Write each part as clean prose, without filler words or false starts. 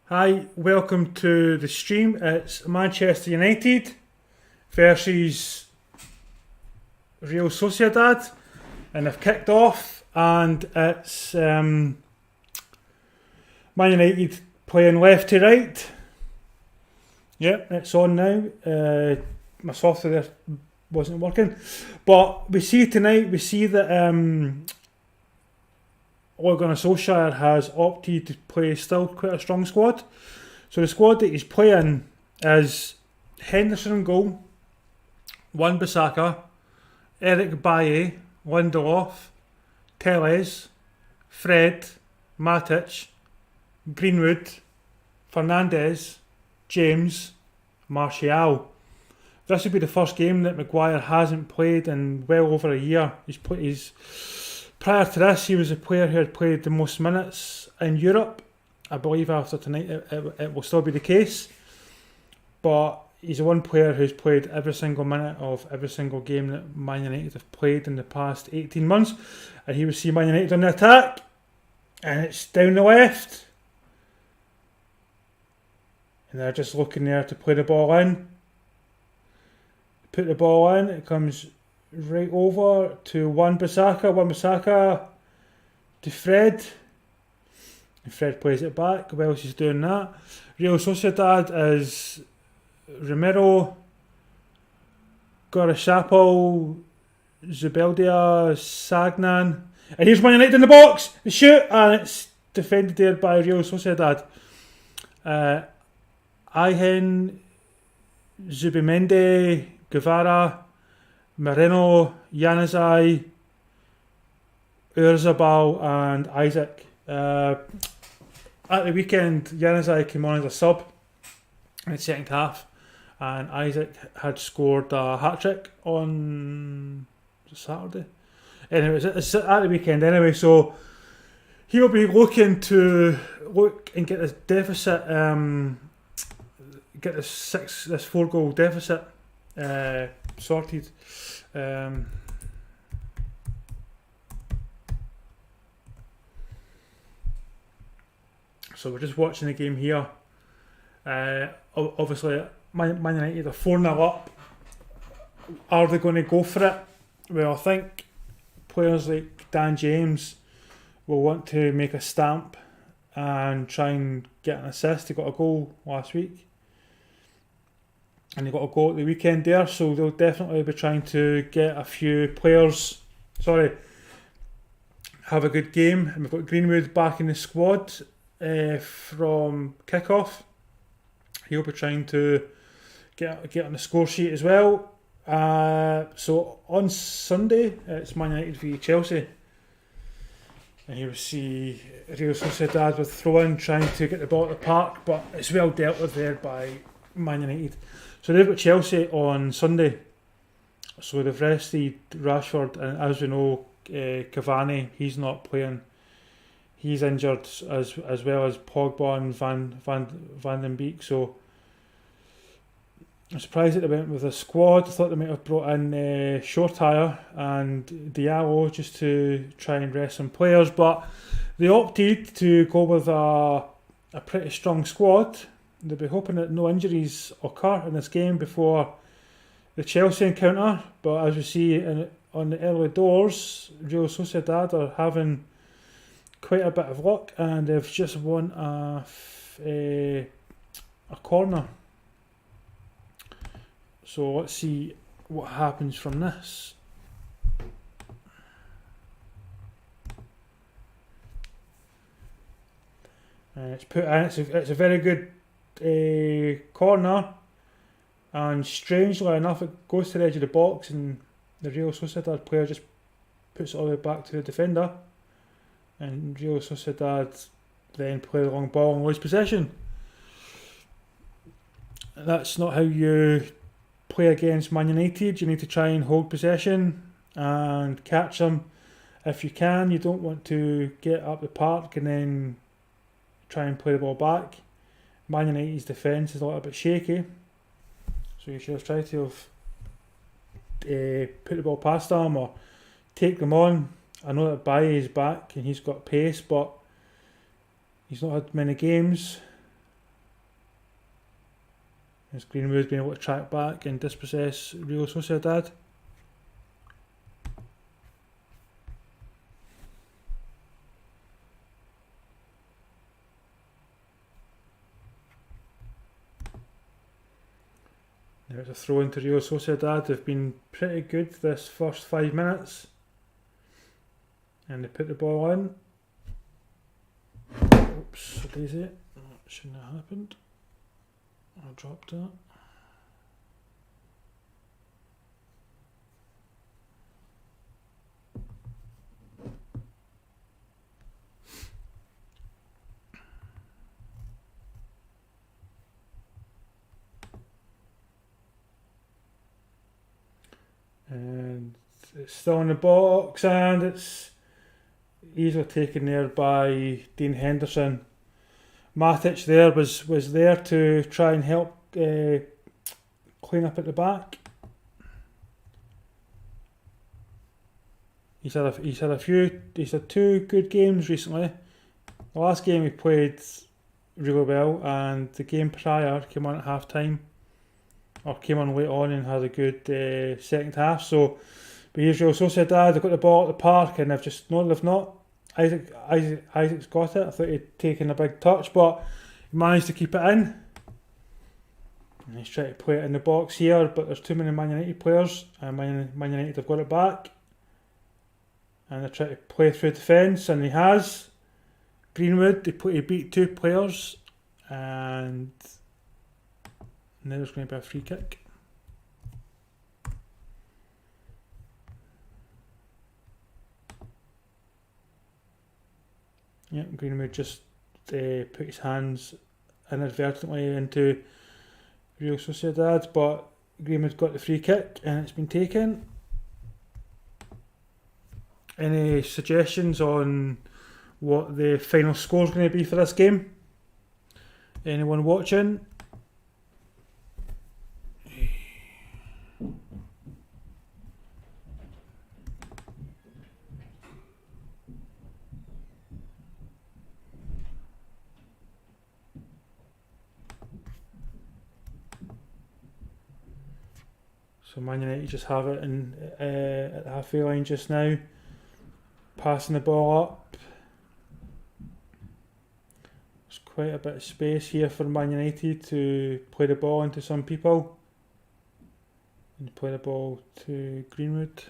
Hi, welcome to the stream. It's Manchester United versus Real Sociedad, and they've kicked off, and it's Man United playing left to right. Yep, it's on now. My software wasn't working, but we see that Ole Gunnar Solskjaer has opted to play still quite a strong squad. So the squad that he's playing is Henderson in goal, Wan-Bissaka, Eric Bailly, Lindelof, Telles, Fred, Matic, Greenwood, Fernandes, James, Martial. This would be the first game that Maguire hasn't played in well over a year. Prior to this, he was a player who had played the most minutes in Europe. I believe after tonight it will still be the case. But he's the one player who's played every single minute of every single game that Man United have played in the past 18 months. And here we see Man United on the attack. And it's down the left. And they're just looking there to play the ball in. Put the ball in. It comes right over to Wan-Bissaka. Wan-Bissaka to Fred. And Fred plays it back whilst he's doing that. Real Sociedad is Romero, Goroshapo, Zubeldia, Sagnan. And here's Man United in the box. The shoot, and it's defended there by Real Sociedad. Aihen, Zubimendi, Guevara, Moreno, Januzaj, Oyarzabal and Isaac. At the weekend, Januzaj came on as a sub in the second half, and Isaac had scored a hat-trick on Saturday. Anyway, it's at the weekend anyway, so he'll be looking to and get this deficit, get this 4-goal deficit sorted. So we're just watching the game here. Obviously, Man United are 4-0 up. Are they going to go for it? Well, I think players like Dan James will want to make a stamp and try and get an assist. He got a goal last week. And he got a goal at the weekend there, so they'll definitely be trying to get a few players, have a good game. And we've got Greenwood back in the squad from kickoff. He'll be trying to get on the score sheet as well. So on Sunday, it's Man United v Chelsea. And here we see Real Sociedad with throw-in, trying to get the ball at the park, but it's well dealt with there by Man United. So they've got Chelsea on Sunday. So they've rested Rashford, and as we know, Cavani, he's not playing. He's injured as well as Pogba and Van den Beek. So I'm surprised that they went with a squad. I thought they might have brought in Shortire and Diallo just to try and rest some players, but they opted to go with a pretty strong squad. They'll be hoping that no injuries occur in this game before the Chelsea encounter. But as we see on the early doors, Real Sociedad are having quite a bit of luck, and they've just won a corner. So let's see what happens from this. And it's put in. It's a very good corner, and strangely enough, it goes to the edge of the box, and the Real Sociedad player just puts it all the way back to the defender, and Real Sociedad then play the long ball and lose possession. That's not how you play against Man United. You need to try and hold possession and catch them if you can. You don't want to get up the park and then try and play the ball back. Man United's defence is a little bit shaky, so you should have tried to have put the ball past them or take them on. I know that Bailly is back and he's got pace, but he's not had many games. Has Greenwood been able to track back and dispossess Real Sociedad? Now it's a throw into Real Sociedad. They've been pretty good this first 5 minutes. And they put the ball in. Oops, daisy. That shouldn't have happened. I dropped that. And it's still in the box, and it's easily taken there by Dean Henderson. Matic there was there to try and help clean up at the back. He's had 2 good games recently. The last game he played really well, and the game prior came on at half time, or came on late on and had a good second half. So, but here's Real Sociedad. They've got the ball at the park, and they've not. Isaac's got it. I thought he'd taken a big touch, but he managed to keep it in. And he's trying to play it in the box here, but there's too many Man United players, and Man United have got it back. And they're trying to play through defence, and he has. Greenwood, he beat 2 players, and now there's going to be a free kick. Yeah, Greenwood just put his hands inadvertently into Real Sociedad, but Greenwood's got the free kick and it's been taken. Any suggestions on what the final score is going to be for this game? Anyone watching? So Man United just have it in at the halfway line just now, passing the ball up. There's quite a bit of space here for Man United to play the ball into some people, and play the ball to Greenwood.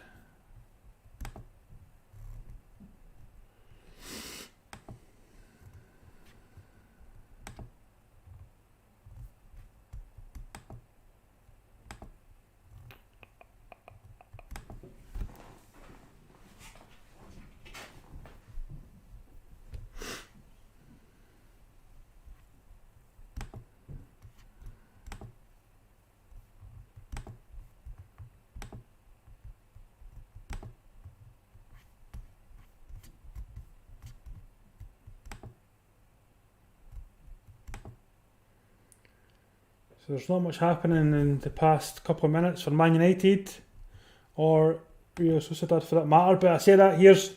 So there's not much happening in the past couple of minutes for Man United or Real Sociedad for that matter, but I say that here's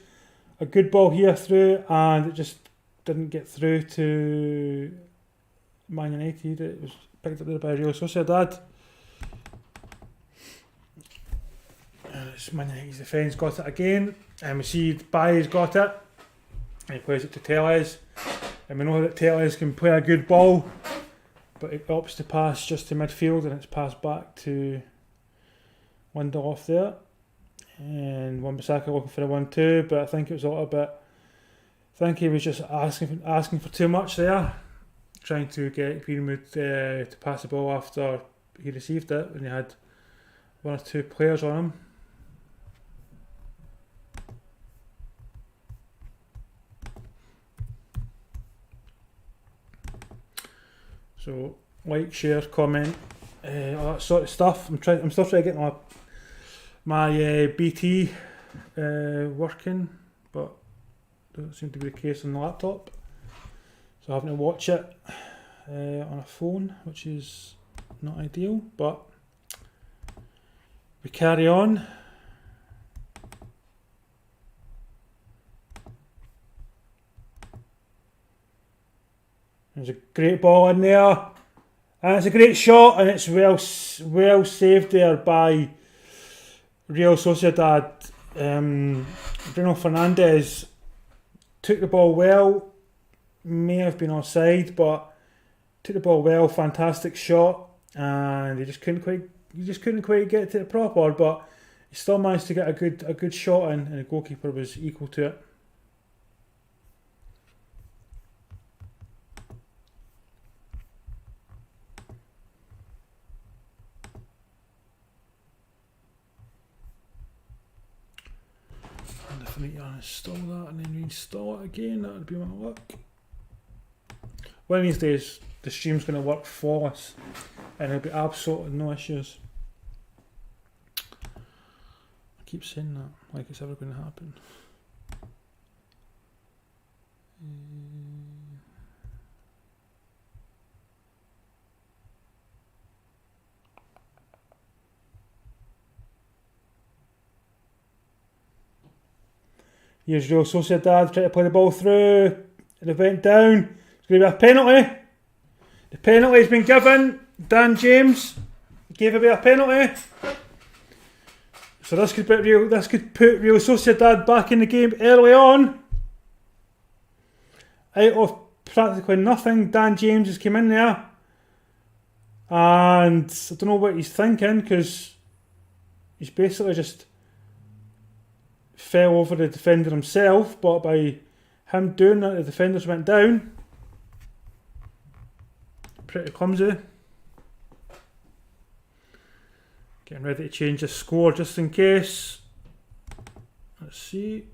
a good ball here through, and it just didn't get through to Man United. It was picked up there by Real Sociedad. And it's Man United's defence got it again, and we see Baye's got it. He plays it to Tellez, and we know that Tellez can play a good ball, but it opts to pass just to midfield, and it's passed back to Lindelof there. And Wan-Bissaka looking for a 1-2, but I think it was a little bit. I think he was just asking for too much there, trying to get Greenwood to pass the ball after he received it, and he had 1 or 2 players on him. So, like, share, comment, all that sort of stuff. I'm still trying to get my BT working, but doesn't seem to be the case on the laptop. So having to watch it on a phone, which is not ideal, but we carry on. There's a great ball in there, And it's a great shot, and it's well saved there by Real Sociedad. Bruno Fernandes took the ball well, may have been offside, but took the ball well. Fantastic shot, and he just couldn't quite get to the proper, but he still managed to get a good shot in, and the goalkeeper was equal to it. I need to uninstall that and then reinstall it again. That would be my luck. One of these days, the stream's going to work flawless and there'll be absolutely no issues. I keep saying that like it's ever going to happen. Here's Real Sociedad trying to play the ball through. It went down. It's going to be a penalty. The penalty has been given. Dan James gave away a penalty. So this could put Real Sociedad back in the game early on. Out of practically nothing, Dan James has come in there. And I don't know what he's thinking, because he's basically just fell over the defender himself, but by him doing that, the defenders went down. Pretty clumsy. Getting ready to change the score just in case. Let's see.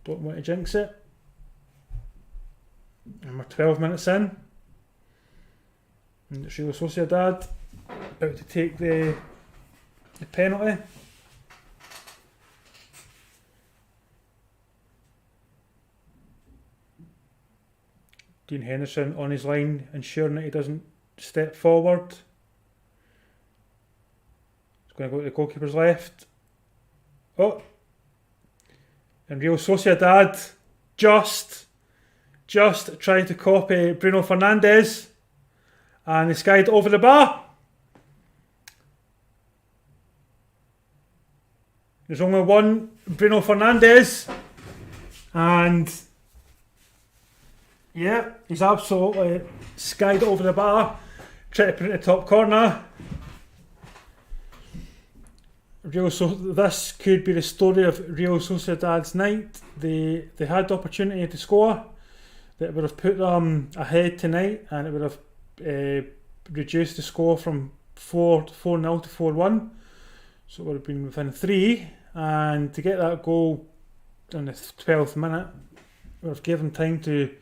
Don't want to jinx it. And we're 12 minutes in. And it's Real Sociedad about to take the penalty. Dean Henderson on his line, ensuring that he doesn't step forward. He's going to go to the goalkeeper's left. Oh! And Real Sociedad just tried to copy Bruno Fernandes, and he skied over the bar. There's only one Bruno Fernandes, and yeah, he's absolutely skied over the bar, tried to put it in the top corner. This could be the story of Real Sociedad's night. They had the opportunity to score. That would have put them ahead tonight, and it would have reduced the score from 4-0 to 4-1. So it would have been within 3. And to get that goal in the 12th minute would have given time to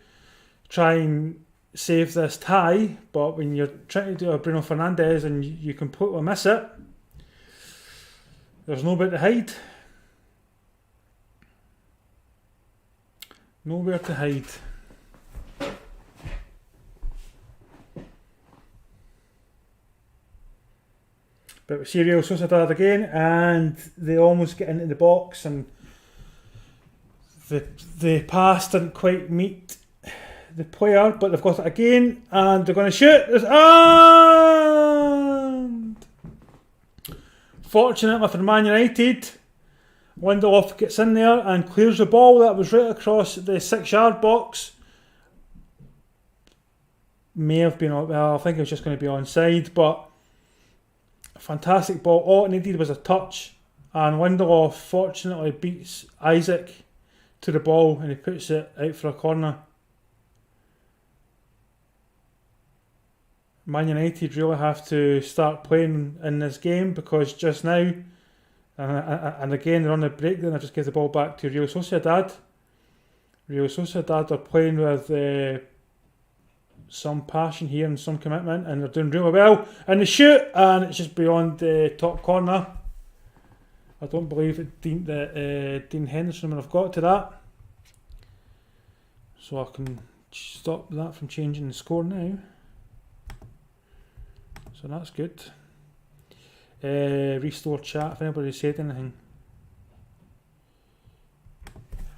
try and save this tie. But when you're trying to do a Bruno Fernandes and you completely miss it, there's nowhere to hide. Nowhere to hide. But we see Real Sociedad again, and they almost get into the box, and the pass didn't quite meet the player, but they've got it again, and they're going to shoot. And fortunately for Man United, Lindelof gets in there and clears the ball. That was right across the 6-yard box. May have been, well, I think it was just going to be onside, but a fantastic ball. All it needed was a touch, and Lindelof fortunately beats Isaac to the ball, and he puts it out for a corner. Man United really have to start playing in this game, because just now, and again they're on the breakdown, I just give the ball back to Real Sociedad. Real Sociedad are playing with some passion here and some commitment, and they're doing really well. And they shoot, and it's just beyond the top corner. I don't believe that Dean Henderson would have got to that. So I can stop that from changing the score now. So that's good. Restore chat if anybody said anything.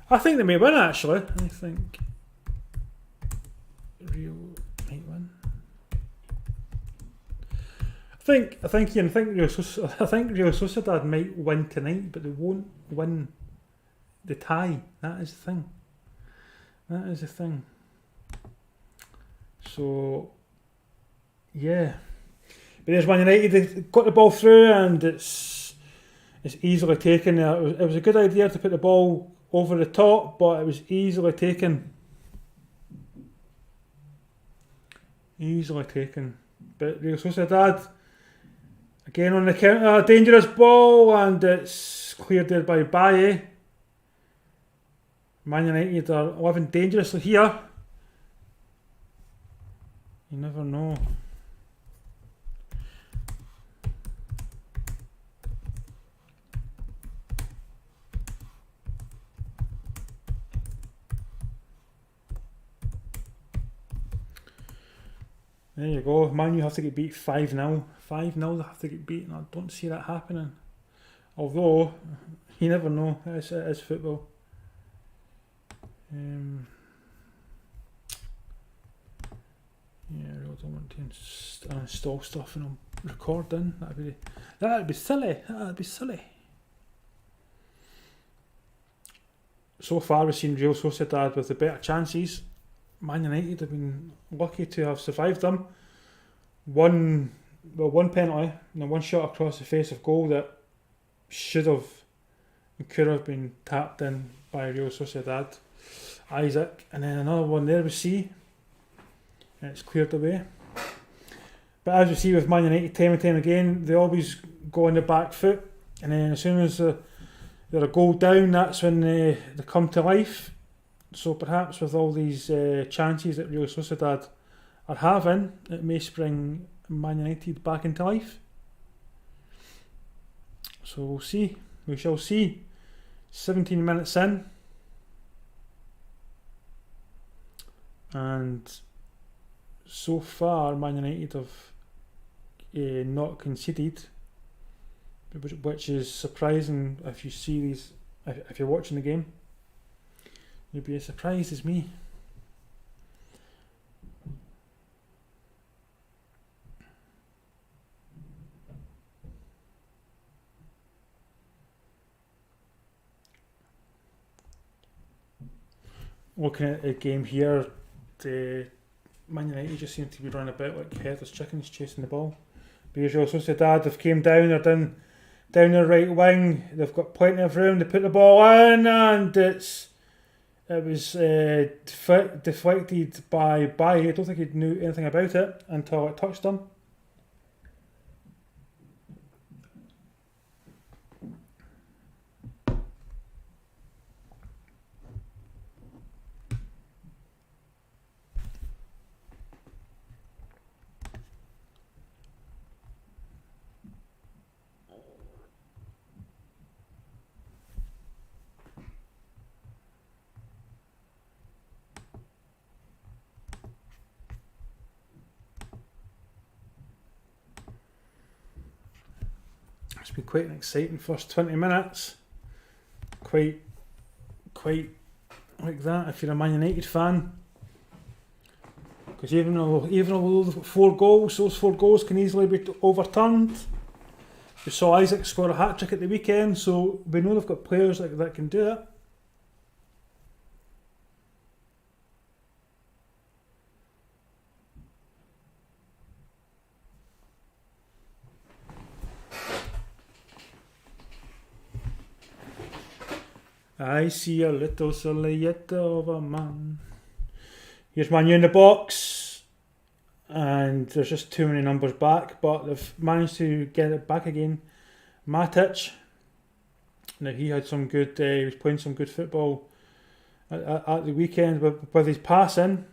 I think they may win, actually. I think Real I think Real Sociedad might win tonight, but they won't win the tie. That is the thing. So, yeah. But there's Man United. They got the ball through, and it's easily taken. It was a good idea to put the ball over the top, but it was easily taken. But Real Sociedad again on the counter, dangerous ball, and it's cleared there by Baye. Man United are living dangerously here. You never know. There you go. Man U have to get beat 5-0. 5-0 they have to get beaten. I don't see that happening. Although, you never know. It is football. Yeah, I really don't want to install stuff and I'm recording. That'd be silly. So far we've seen Real Sociedad with the better chances. Man United have been lucky to have survived them. One penalty and one shot across the face of goal that should have and could have been tapped in by Real Sociedad. Isaac, and then another one there we see, and it's cleared away. But as we see with Man United time and time again, they always go on the back foot, and then as soon as they're a goal down, that's when they come to life. So perhaps with all these chances that Real Sociedad are having, it may spring Man United back into life. So we'll see. We shall see. 17 minutes in. And so far Man United have not conceded, which is surprising if you see these, if you're watching the game. You'd be as surprised as me. Looking at the game here, the Man United just seem to be running about like headless chickens chasing the ball. But Real Sociedad have came down, they're down their right wing, they've got plenty of room, they put the ball in, and it was deflected by Baye. I don't think he knew anything about it until it touched him. It's been quite an exciting first 20 minutes. Quite like that if you're a Man United fan. Because even though they've got 4 goals, those 4 goals can easily be overturned. We saw Isaac score a hat-trick at the weekend, so we know they've got players that can do it. I see a little silhouette of a man. Here's Man U in the box, and there's just too many numbers back, but they've managed to get it back again. Matic, now he had some good, he was playing some good football at the weekend with his passing.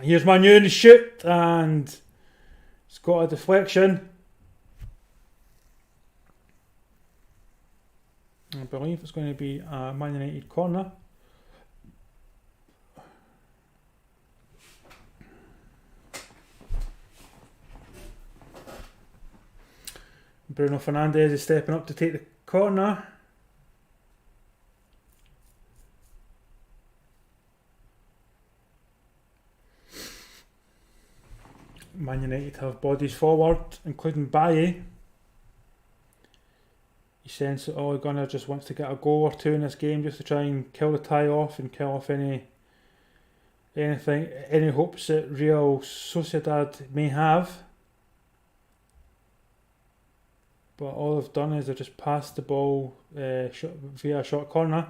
Here's Man U in the shoot, and it's got a deflection. I believe it's going to be a Man United corner. Bruno Fernandes is stepping up to take the corner. Man United have bodies forward, including Baye. You sense that Ole Gunnar just wants to get a goal or two in this game just to try and kill the tie off and kill off any hopes that Real Sociedad may have. But all they've done is they've just passed the ball via a short corner.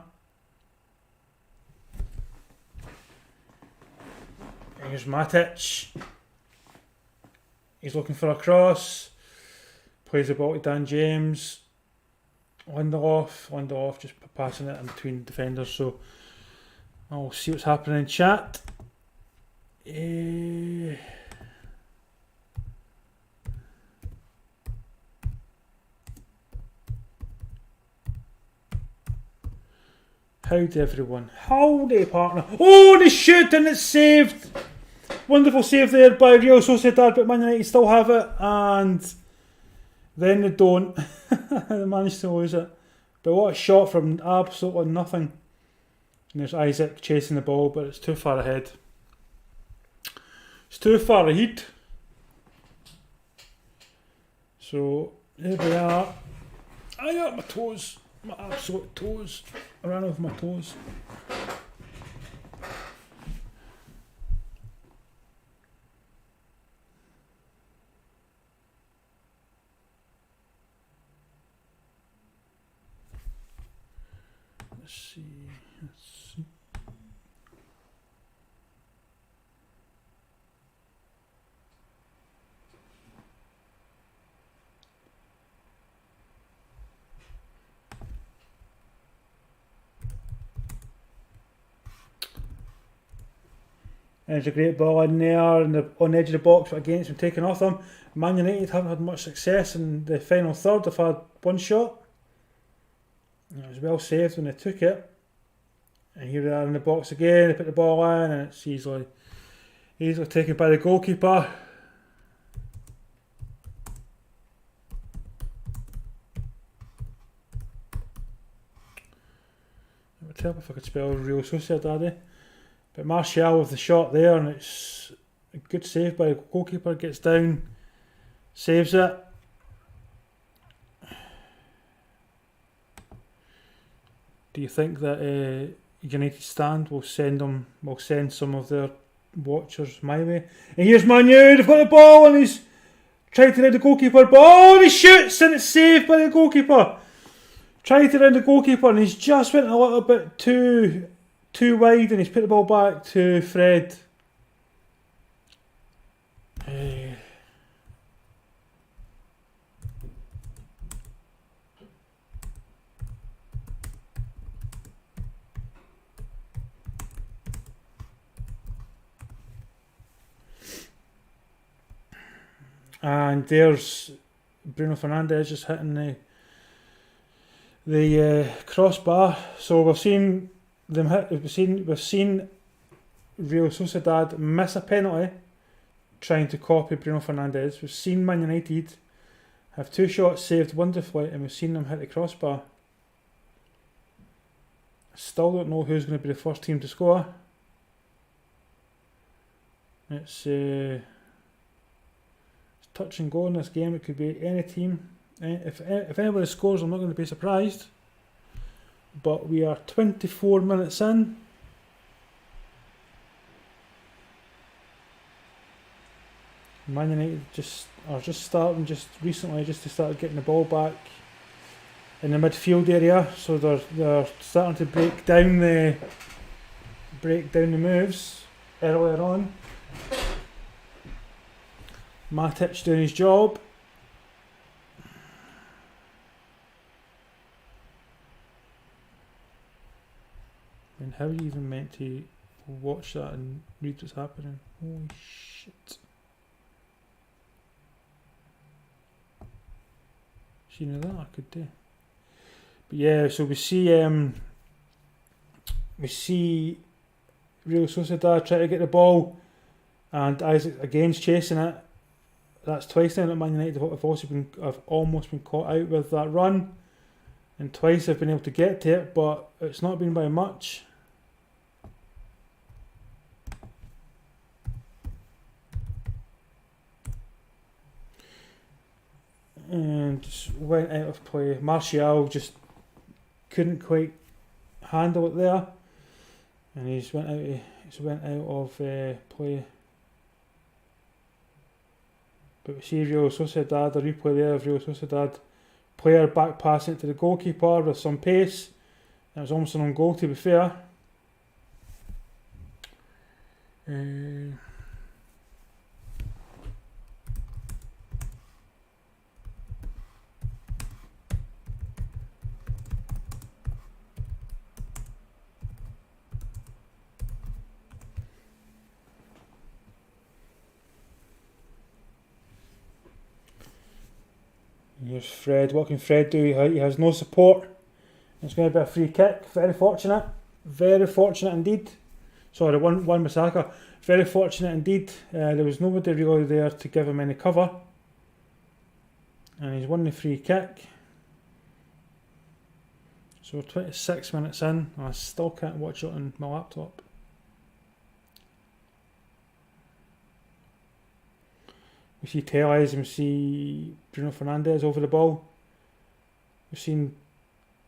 Here's Matic. He's looking for a cross. Plays the ball to Dan James. Lindelof just passing it in between defenders. So I'll see what's happening in chat. Howdy everyone. Howdy partner. Oh, they shoot and it's saved. Wonderful save there by Real Sociedad, but Man United still have it, and then they don't. They managed to lose it. But what a shot from absolutely nothing. And there's Isaac chasing the ball, but it's too far ahead. It's too far ahead. So there we are. I got my toes. My absolute toes. I ran over my toes. Let's see. There's a great ball in there on the edge of the box, but again it's been taken off them. Man United haven't had much success in the final third. They've had one shot. It was well saved when they took it. And here they are in the box again. They put the ball in and it's easily taken by the goalkeeper. It would help if I could spell Real Sociedad. But Martial with the shot there, and it's a good save by the goalkeeper. Gets down, saves it. Do you think that United stand will send some of their watchers my way? And here's Manu. They've got the ball, and he's tried to read the goalkeeper. Oh, he shoots, and it's saved by the goalkeeper. Tried to read the goalkeeper, and he's just went a little bit too wide, and he's put the ball back to Fred. And there's Bruno Fernandes just hitting the crossbar. So we've seen them hit. We've seen Real Sociedad miss a penalty trying to copy Bruno Fernandes. We've seen Man United have two shots saved wonderfully, and we've seen them hit the crossbar. Still don't know who's going to be the first team to score. It's touch and go in this game. It could be any team. If anybody scores, I'm not going to be surprised. But we are 24 minutes in. Man United are just starting recently to start getting the ball back in the midfield area, so they're starting to break down the moves earlier on. Matic doing his job. And how are you even meant to watch that and read what's happening? Holy shit. See, now that I could do. But yeah, so we see Real Sociedad try to get the ball, and Isaac again's chasing it. That's twice now that Man United have almost been caught out with that run, and twice they've been able to get to it, but it's not been by much. and just went out of play. Martial just couldn't quite handle it there, and he's went out of play. But we see Real Sociedad, a replay there of Real Sociedad player back passing it to the goalkeeper with some pace. It was almost an own goal, to be fair. Here's Fred. What can Fred do? He has no support. It's going to be a free kick. Very fortunate. Very fortunate indeed. Sorry, one Masaka. Very fortunate indeed. There was nobody really there to give him any cover. And he's won the free kick. So we're 26 minutes in. I still can't watch it on my laptop. We see Tellez and we see Bruno Fernandes over the ball. We've seen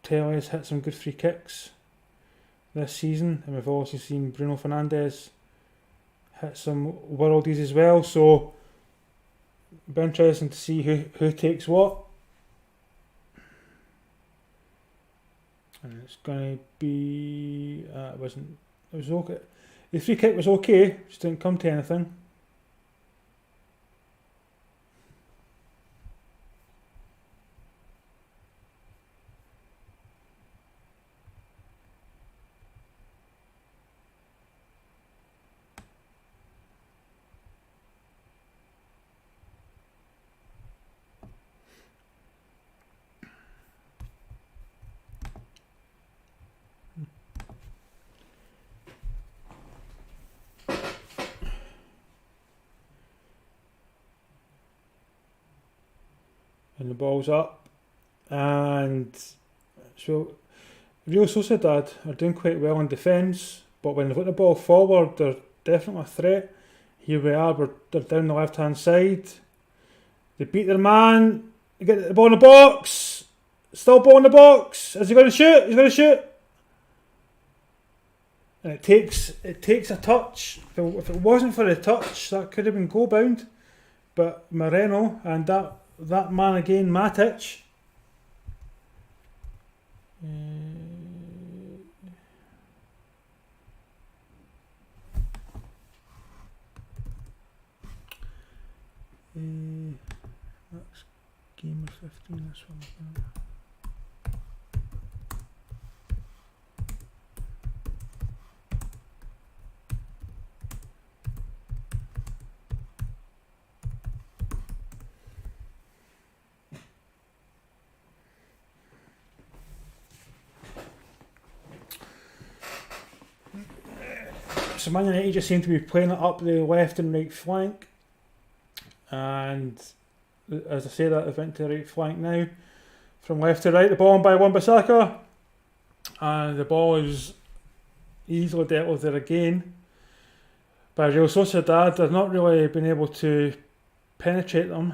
Tellez hit some good free kicks this season, and we've also seen Bruno Fernandes hit some worldies as well, so it'll be interesting to see who takes what. And it's going to be it was okay. The free kick was okay, just didn't come to anything. And the ball's up, and so Real Sociedad are doing quite well in defence, but when they put the ball forward, they're definitely a threat. Here we are, they're down the left hand side. They beat their man. They get the ball in the box. Still ball in the box. Is he going to shoot? He's going to shoot. And it takes a touch. If it wasn't for the touch, that could have been goal bound. But Moreno and that man again, Matic. That's Gamer 15, this one. So Man United just seem to be playing it up the left and right flank, and as I say that, they've went to the right flank now. From left to right, the ball on by Wan-Bissaka, and the ball is easily dealt with there again by Real Sociedad. They've not really been able to penetrate them.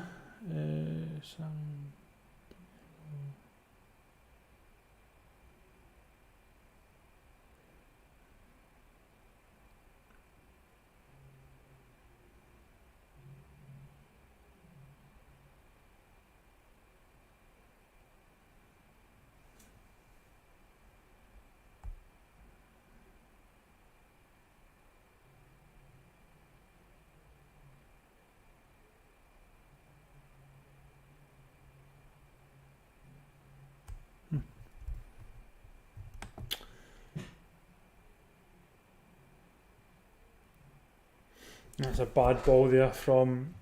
That's a bad ball there from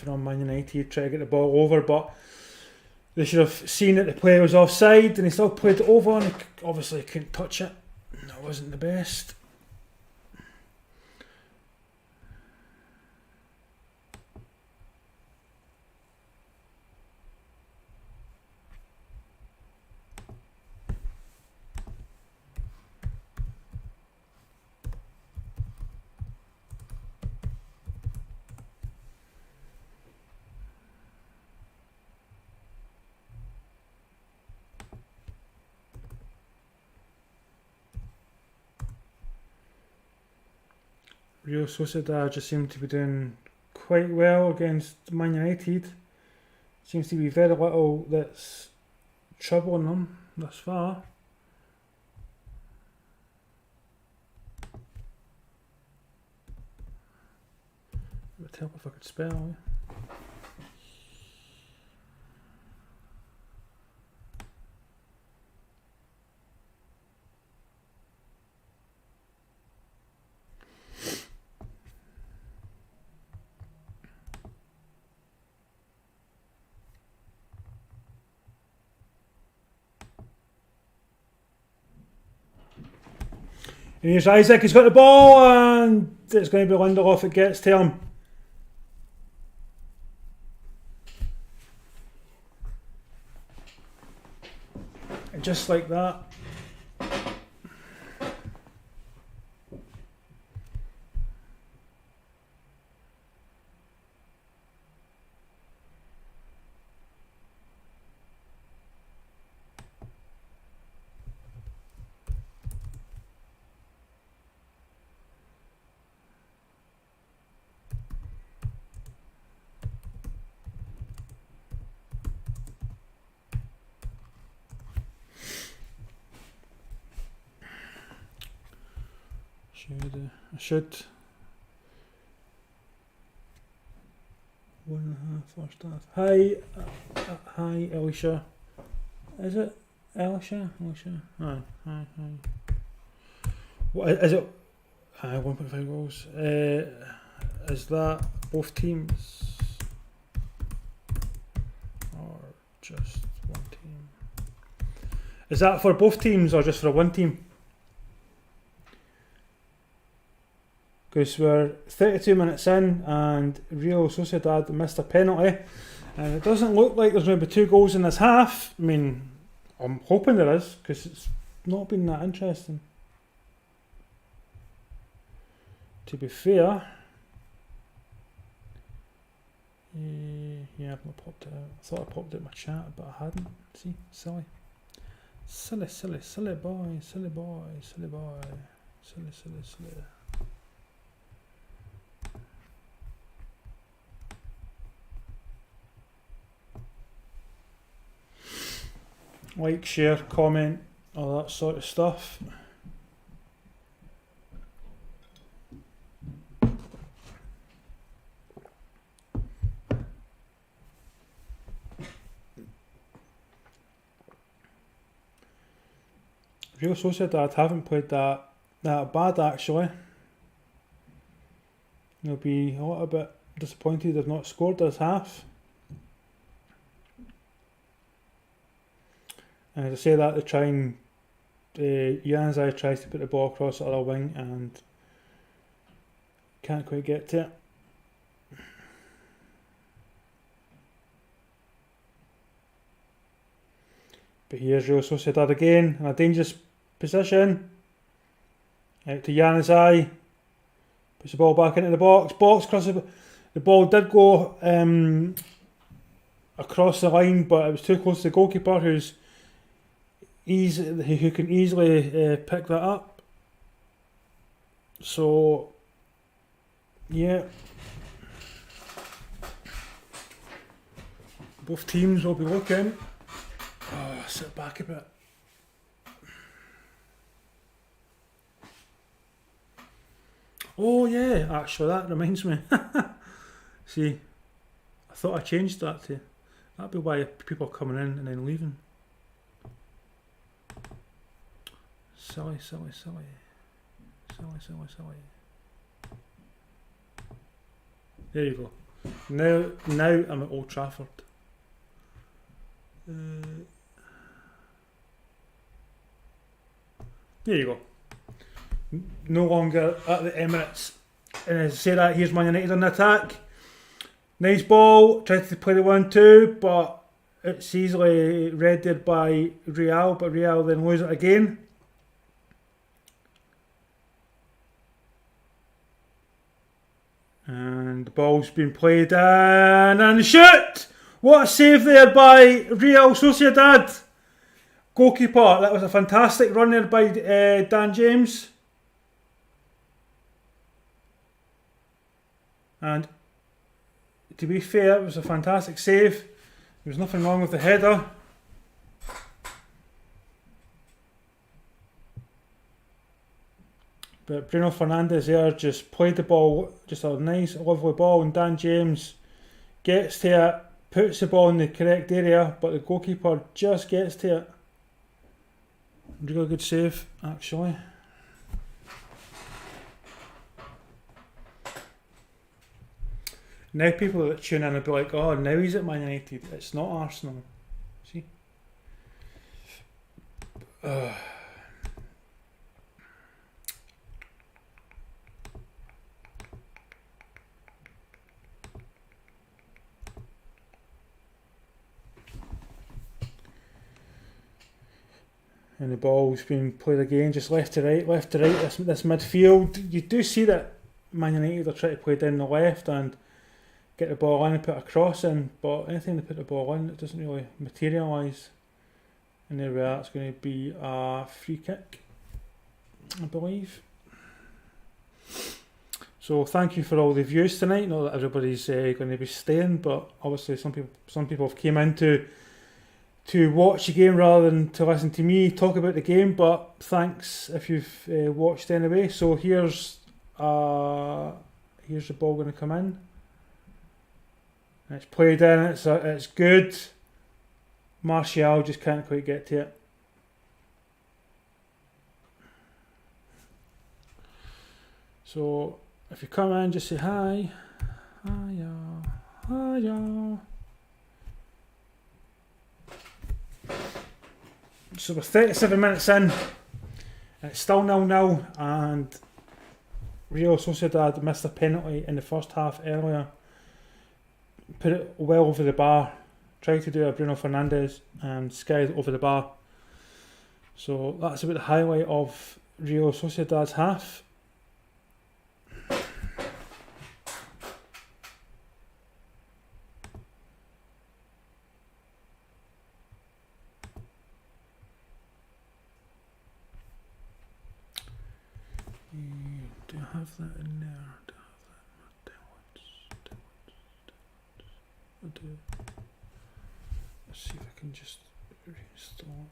Man United, trying to get the ball over, but they should have seen that the player was offside, and he still played it over, and he obviously couldn't touch it. That wasn't the best. Real Sociedad just seem to be doing quite well against Man United. Seems to be very little that's troubling them thus far. It would help if I could spell. And here's Isaac, he's got the ball, and it's going to be Lindelof that gets to him. And just like that. I should. 1.5 first half. Hi, Elisha. Is it Elisha? Hi. What is it? 1.5 goals. Is that both teams or just one team? Is that for both teams or just for one team? Because we're 32 minutes in and Real Sociedad missed a penalty, and it doesn't look like there's going to be 2 goals in this half. I mean, I'm hoping there is, because it's not been that interesting. To be fair, yeah, I've not popped it out. I thought I popped it in my chat, but I hadn't. See, silly boy. Like, share, comment, all that sort of stuff. Real Sociedad haven't played that bad actually. They'll be a little bit disappointed they've not scored this half. And as I say that, they try and Januzaj tries to put the ball across the other wing and can't quite get to it. But here's Real Sociedad again in a dangerous position. Out to Januzaj. Puts the ball back into the box. Cross the ball did go across the line, but it was too close to the goalkeeper, who can easily pick that up. So, yeah. Both teams will be looking. Oh, sit back a bit. Oh yeah, actually that reminds me. See, I thought I changed that to, that'd be why people are coming in and then leaving. Silly. There you go. Now I'm at Old Trafford. There you go. No longer at the Emirates. And as I say that, here's Man United on the attack. Nice ball, tried to play the 1-2, but it's easily read there by Real, but Real then lose it again. And the ball's been played in, and shoot! What a save there by Real Sociedad. Goalkeeper, that was a fantastic run there by Dan James. And to be fair, it was a fantastic save. There was nothing wrong with the header. But Bruno Fernandes there just played the ball, just a nice, lovely ball, and Dan James gets to it, puts the ball in the correct area, but the goalkeeper just gets to it. Really good save, actually. Now people that tune in will be like, oh, now he's at Man United. It's not Arsenal. See? And the ball's been played again, just left to right, this midfield. You do see that Man United are trying to play down the left and get the ball in and put a cross in, but anything to put the ball in, it doesn't really materialise. And there we are, it's going to be a free kick, I believe. So thank you for all the views tonight. Not that everybody's going to be staying, but obviously some people have came in to watch the game rather than to listen to me talk about the game, but thanks if you've watched anyway. So here's the ball going to come in. It's played in, it's good. Martial just can't quite get to it. So if you come in, just say hi. Hiya. Hiya. So we're 37 minutes in, it's still 0-0, and Real Sociedad missed a penalty in the first half earlier. Put it well over the bar, tried to do a Bruno Fernandes and skied over the bar. So that's about the highlight of Real Sociedad's half. Do I have that in there? Do I have that? I do. Let's see if I can just restore.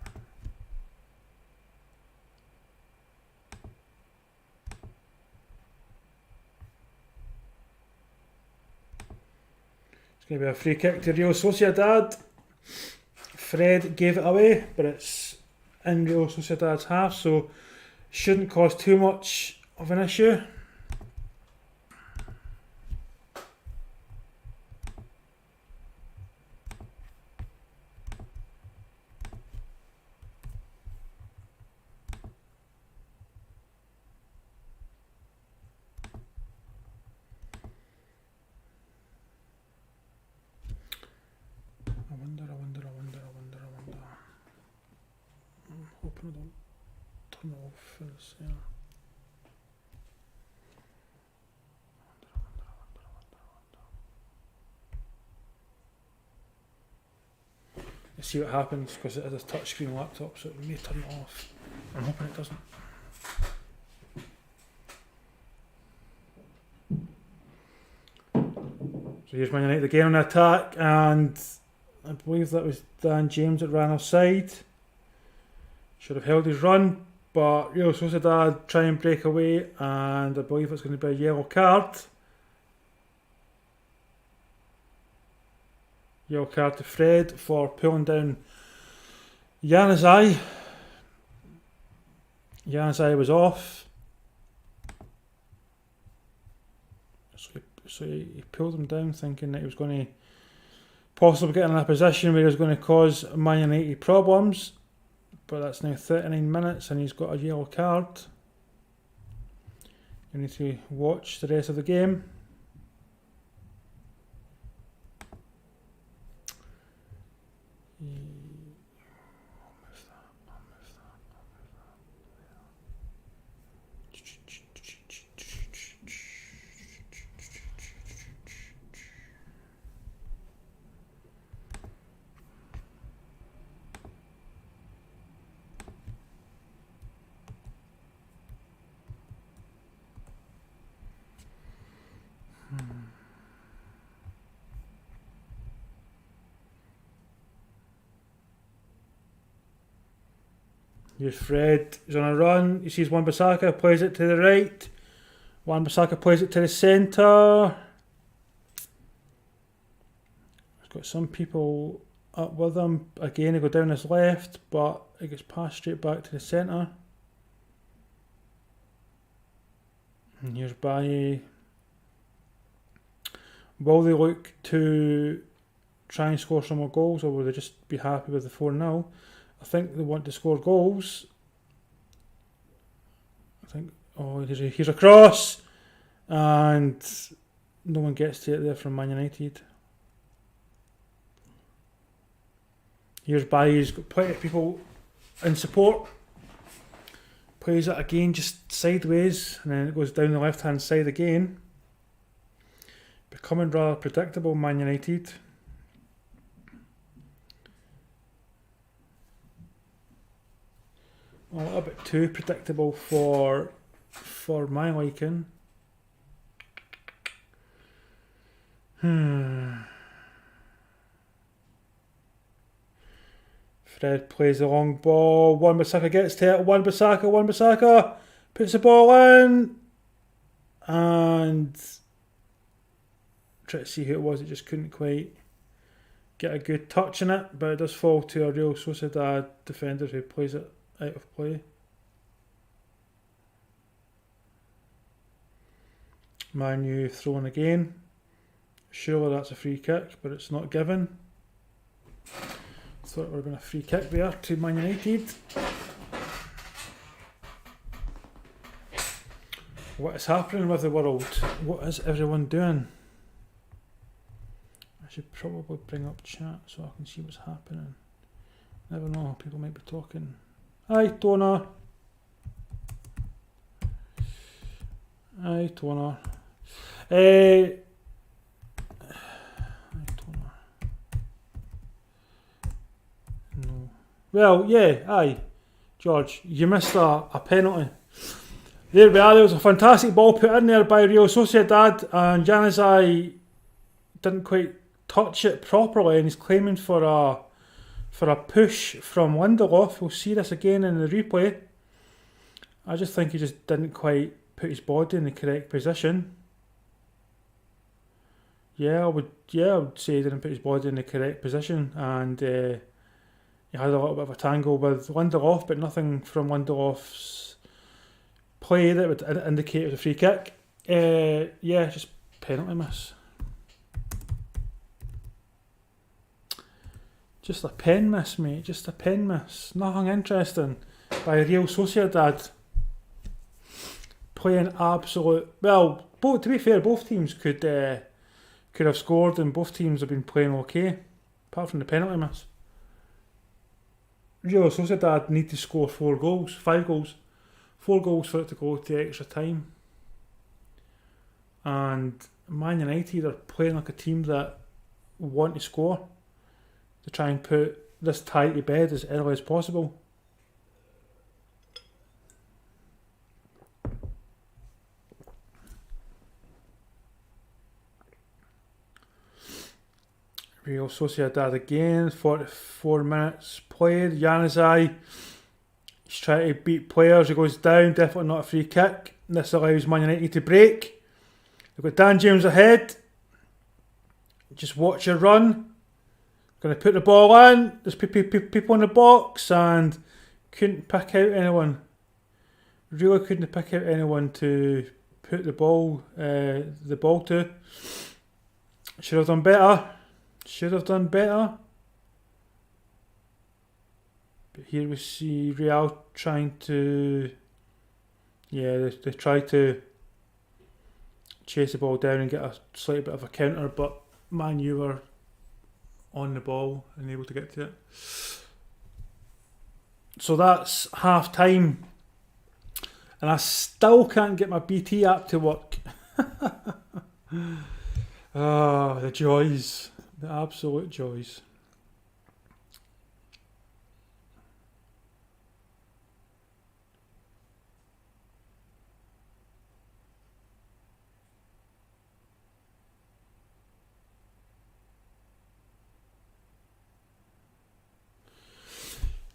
It's going to be a free kick to Real Sociedad. Fred gave it away, but it's in Real Sociedad's half, so shouldn't cause too much of an issue. I wonder. I'm hoping I don't turn it off for this, yeah. Let's see what happens, because it is a touchscreen laptop, so it may turn it off. I'm hoping it doesn't. So here's Man United again on the attack, and I believe that was Dan James that ran offside. Should have held his run, but Real Sociedad try and break away, and I believe it's going to be a yellow card. Yellow card to Fred for pulling down Januzaj. Januzaj was off. So he pulled him down thinking that he was going to possibly get in a position where he was going to cause Man United problems. But that's now 39 minutes and he's got a yellow card. You need to watch the rest of the game. Here's Fred. He's on a run. He sees Wan-Bissaka, plays it to the right. Wan-Bissaka plays it to the centre. He's got some people up with him. Again, he go down his left, but it gets passed straight back to the centre. And here's Baye. Will they look to try and score some more goals, or will they just be happy with the 4-0? I think they want to score goals. I think, here's a cross, and no one gets to it there from Man United. Here's Baye's got plenty of people in support. Plays it again just sideways, and then it goes down the left hand side again. Becoming rather predictable, Man United. A little bit too predictable for my liking. Fred plays the long ball. Wan-Bissaka gets to it. Wan-Bissaka puts the ball in. And try to see who it was. It just couldn't quite get a good touch in it. But it does fall to a Real Sociedad defender who plays it out of play. Man U thrown again. Surely that's a free kick, but it's not given. Thought it would have been a free kick there to Man United. What is happening with the world? What is everyone doing? I should probably bring up chat so I can see what's happening. Never know, people might be talking. Hi Tona. Hi Tona. No. Well, yeah, aye. George, you missed a penalty. There we are, there was a fantastic ball put in there by Real Sociedad, and Januzaj didn't quite touch it properly, and he's claiming for a push from Lindelof. We'll see this again in the replay. I just think he just didn't quite put his body in the correct position. I would say he didn't put his body in the correct position, and he had a little bit of a tangle with Lindelof, but nothing from Lindelof's play that would indicate it was a free kick. Just penalty miss. Just a pen miss, mate. Just a pen miss. Nothing interesting by Real Sociedad. Playing absolute... Well, to be fair, both teams could have scored, and both teams have been playing okay, apart from the penalty miss. Real Sociedad need to score 5 goals. 4 goals for it to go to extra time. And Man United are playing like a team that want to score, to try and put this tie to bed as early as possible. Real Sociedad again, 44 minutes played. Januzaj, he's trying to beat players, he goes down, definitely not a free kick. This allows Man United to break. They've got Dan James ahead. Just watch your run. Going to put the ball in. There's people in the box, and couldn't pick out anyone. Really couldn't pick out anyone to put the ball to. Should have done better. But here we see Real trying to... they try to chase the ball down and get a slight bit of a counter, but Man U were on the ball and able to get to it. So that's half time, and I still can't get my BT app to work. The joys, the absolute joys.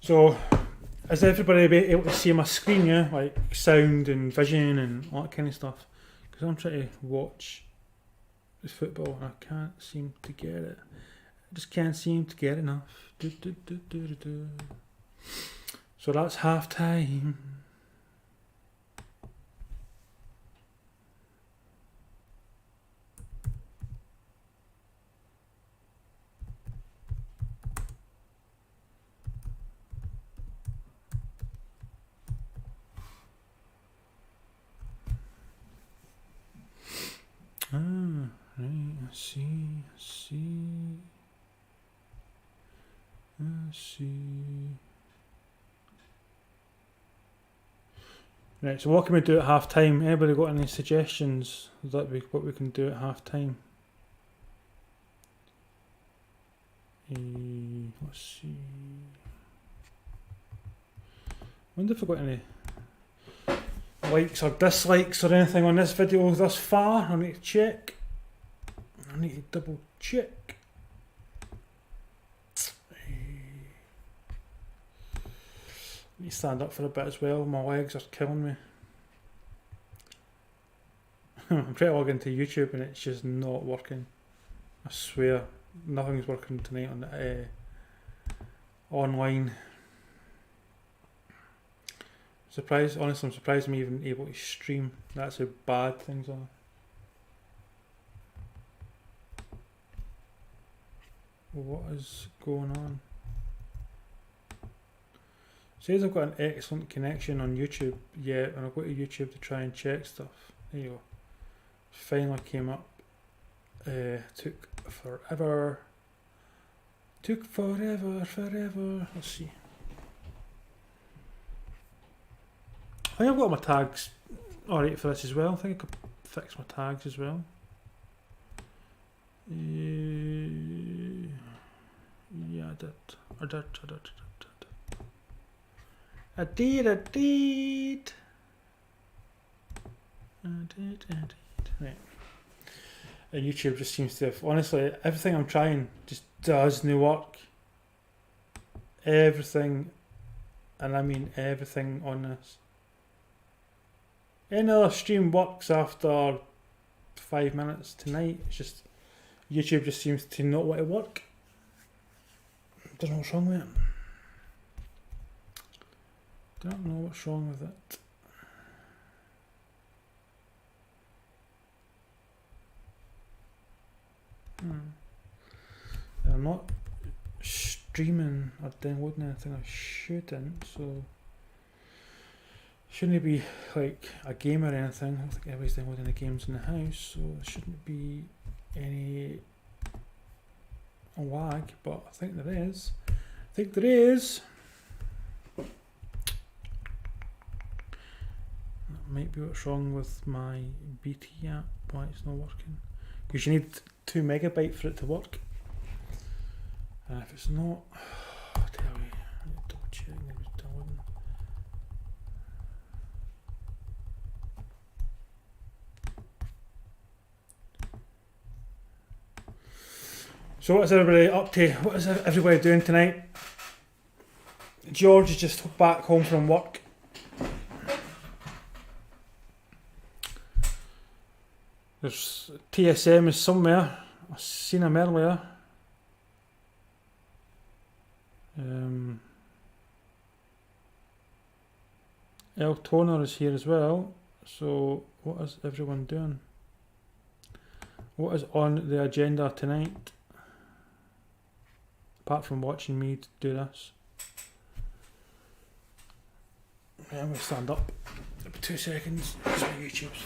So Is everybody able to see my screen, yeah? Like sound and vision and all that kind of stuff? Because I'm trying to watch the football and I can't seem to get it. I just can't seem to get enough. So that's half time. Ah, right, I see. Right, so what can we do at half time? Anybody got any suggestions that what we can do at half time? Let's see. I wonder if I got any likes or dislikes or anything on this video thus far. I need to check. I need to double check. I need to stand up for a bit as well. My legs are killing me. I'm trying to log into YouTube and it's just not working. I swear, nothing's working tonight on the online. Surprised, honestly, I'm surprised I'm even able to stream. That's how bad things are. What is going on? It says I've got an excellent connection on YouTube. Yeah, and I go to YouTube to try and check stuff. There you go. Finally came up. Took forever. Let's see. I think I've got my tags alright for this as well. I think I could fix my tags as well. Yeah, I did. I did. Right. And YouTube just seems to have, honestly, everything I'm trying just doesn't work. Everything, and I mean everything on this. Any other stream works after 5 minutes tonight. It's just YouTube just seems to not want to work. Don't know what's wrong with it. Don't know what's wrong with it. I'm not streaming or downloading anything I shouldn't, so shouldn't be like a game or anything. I don't think everybody's downloading the games in the house, so there shouldn't be any lag, but I think there is. That might be what's wrong with my BT app, why it's not working. Because you need 2 megabyte for it to work. And if it's not, I'll tell you, I need to double check. So what is everybody up to? What is everybody doing tonight? George is just back home from work. There's TSM is somewhere. I've seen him earlier. El Toner is here as well. So what is everyone doing? What is on the agenda tonight? Apart from watching me do this. I'm going to stand up. 2 seconds. That's my YouTube's.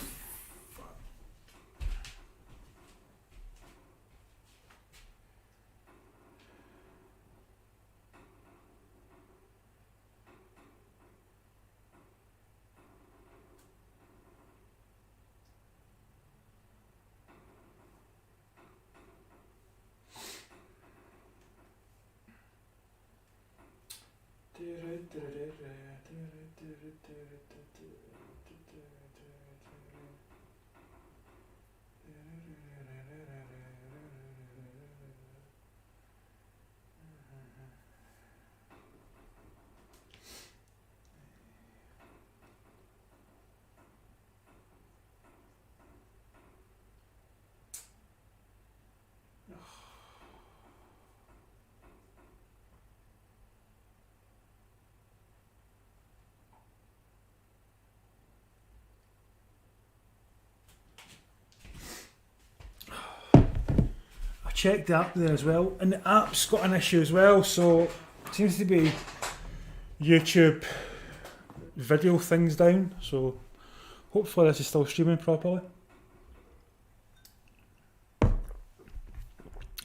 checked the app there as well, and the app's got an issue as well, so it seems to be YouTube video things down, so hopefully this is still streaming properly.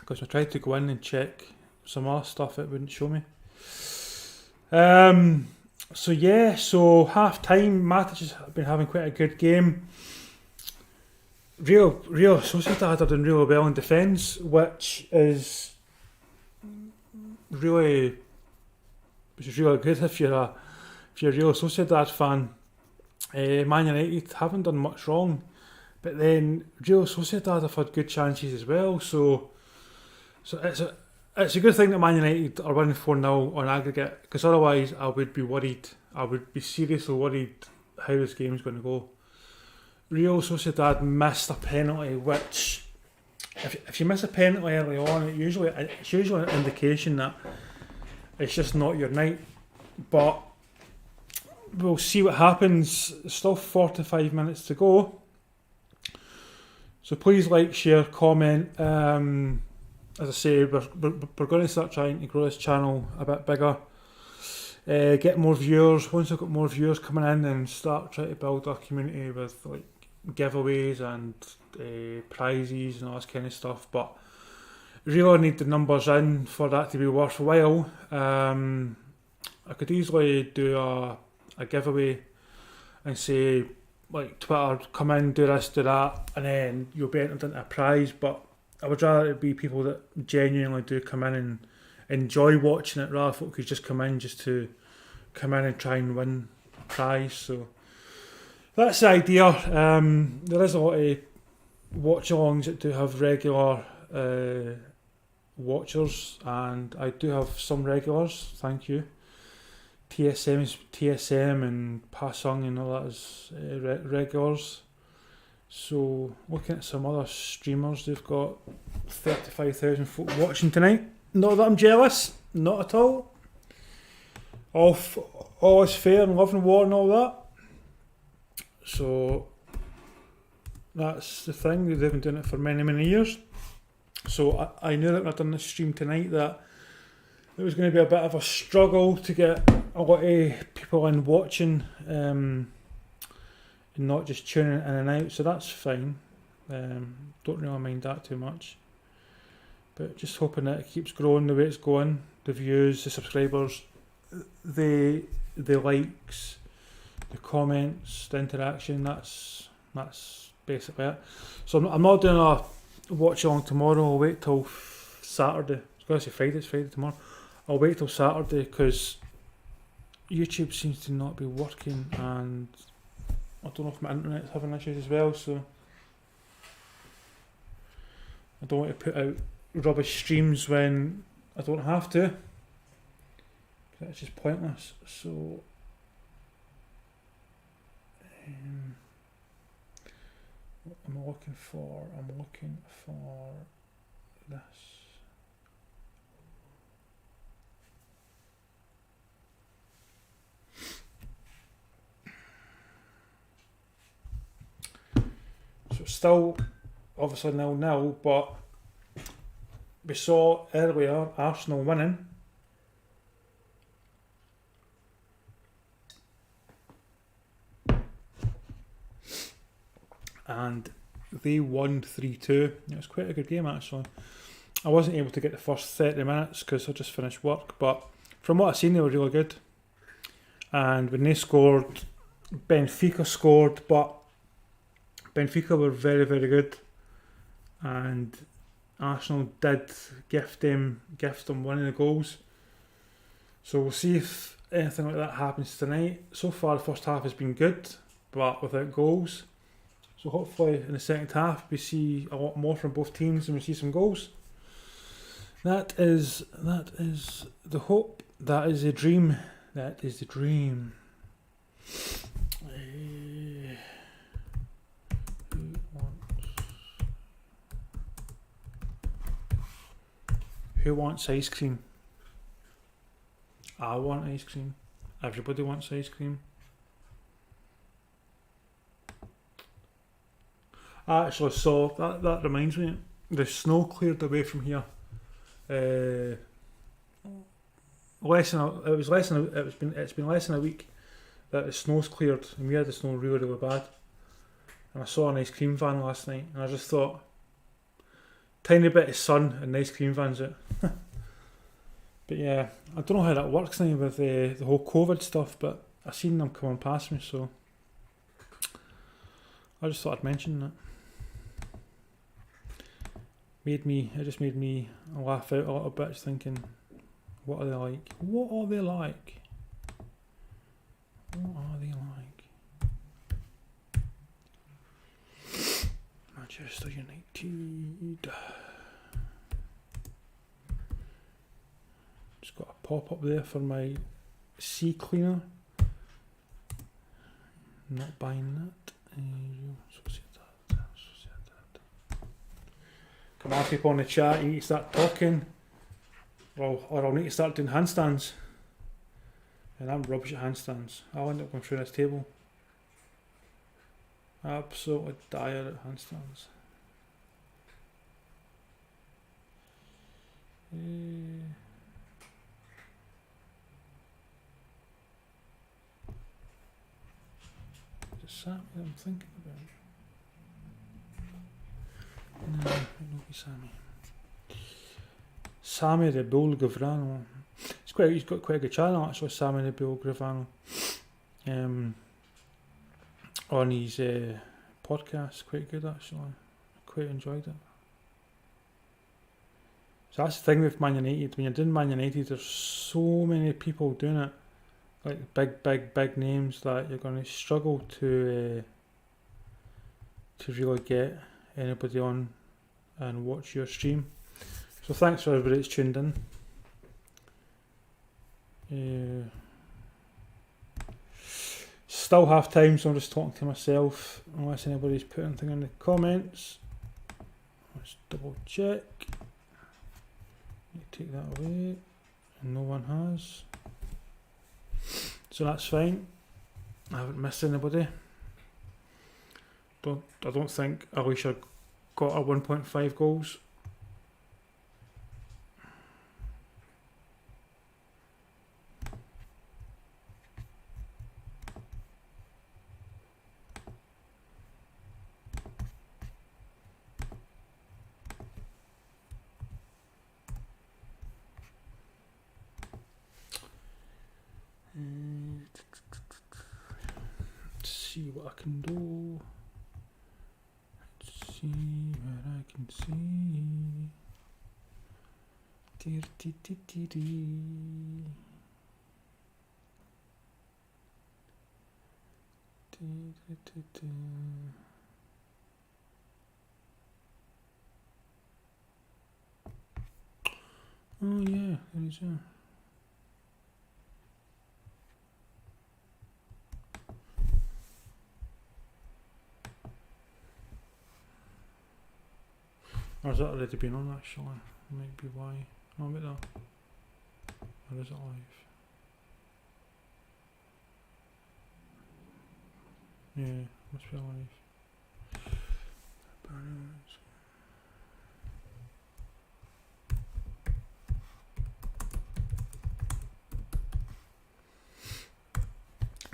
Because I tried to go in and check some other stuff, it wouldn't show me. So half time, Matic has been having quite a good game. Real Sociedad are doing really well in defence, which is really good if you're a real Sociedad fan. Man United haven't done much wrong, but then Real Sociedad have had good chances as well. So it's a good thing that Man United are winning 4-0 on aggregate, because otherwise I would be worried. I would be seriously worried how this game is going to go. Real Sociedad missed a penalty, which if you miss a penalty early on, it's usually an indication that it's just not your night. But we'll see what happens. There's still 45 minutes to go. So please like, share, comment. As I say, we're going to start trying to grow this channel a bit bigger. Get more viewers. Once I've got more viewers coming in, and start trying to build our community with like giveaways and prizes and all this kind of stuff. But really need the numbers in for that to be worthwhile. I could easily do a giveaway and say, like, Twitter, come in, do this, do that, and then you'll be entered into a prize. But I would rather it be people that genuinely do come in and enjoy watching it, rather than folk who just come in just to come in and try and win a prize. So that's the idea. There is a lot of watch-alongs that do have regular watchers, and I do have some regulars, thank you. TSM and Pasung and all that is regulars. So looking at some other streamers, they've got 35,000 folk watching tonight. Not that I'm jealous, not at all. All is fair and love and war and all that. So that's the thing, they've been doing it for many years. So I knew that when I'd done this stream tonight that it was going to be a bit of a struggle to get a lot of people in watching, and not just tuning in and out, so that's fine. Don't really mind that too much, but just hoping that it keeps growing the way it's going. The views, the subscribers, the likes, the comments, the interaction, that's basically it. So I'm not doing a watch along tomorrow. I'll wait till Saturday. I was going to say Friday, it's Friday tomorrow. I'll wait till Saturday because YouTube seems to not be working, and I don't know if my internet's having issues as well, so I don't want to put out rubbish streams when I don't have to. It's just pointless. So what am I looking for? I'm looking for this. So still obviously 0-0, but we saw earlier Arsenal winning. And they won 3-2. It was quite a good game actually. I wasn't able to get the first 30 minutes because I just finished work, but from what I've seen they were really good. And when they scored, Benfica scored, but Benfica were very good, and Arsenal did gift them one of the goals. So we'll see if anything like that happens tonight. So far the first half has been good, but without goals. So hopefully in the second half we see a lot more from both teams and we see some goals. That is the hope. That is the dream. That is the dream. Who wants ice cream? I want ice cream. Everybody wants ice cream. Actually, so that reminds me, the snow cleared away from here. It's been less than a week that the snow's cleared, and we had the snow really, really bad. And I saw an ice cream van last night, and I just thought, tiny bit of sun and ice cream van's it. But yeah, I don't know how that works now with the whole COVID stuff, but I seen them coming past me, so I just thought I'd mention that. It just made me laugh out a little bit, thinking, what are they like? What are they like? What are they like? Manchester United. Just got a pop up there for my sea cleaner. Not buying that. Sociedad. Come on, people in the chat, you need to start talking. Or I'll need to start doing handstands. And I'm rubbish at handstands. I'll end up going through this table. Absolutely dire at handstands. Is it Sammy that I'm thinking about? No, it won't be Sammy. Sammy the Bull Gavrano. He's got quite a good channel actually, Sammy the Bull Gavrano. On his podcast, quite good actually. Quite enjoyed it. So that's the thing with Man United. When you're doing Man United, there's so many people doing it, like big names, that you're going to struggle to really get anybody on and watch your stream. So thanks for everybody that's tuned in. Still half time, so I'm just talking to myself, unless anybody's put anything in the comments. Let's double check. Take that away, and no one has. So that's fine. I haven't missed anybody. I don't think Alicia got her 1.5 goals. See what I can do. Let's see what I can see. Oh yeah, there is. Or has that already been on actually? Might be why. Oh, wait that. Or is it live? Yeah, must be live.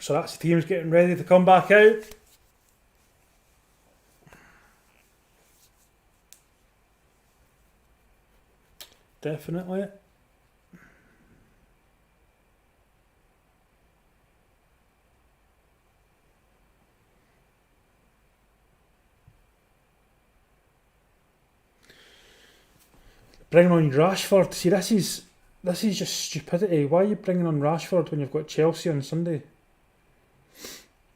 So that's the teams getting ready to come back out. Definitely. Bringing on Rashford. See, this is just stupidity. Why are you bringing on Rashford when you've got Chelsea on Sunday?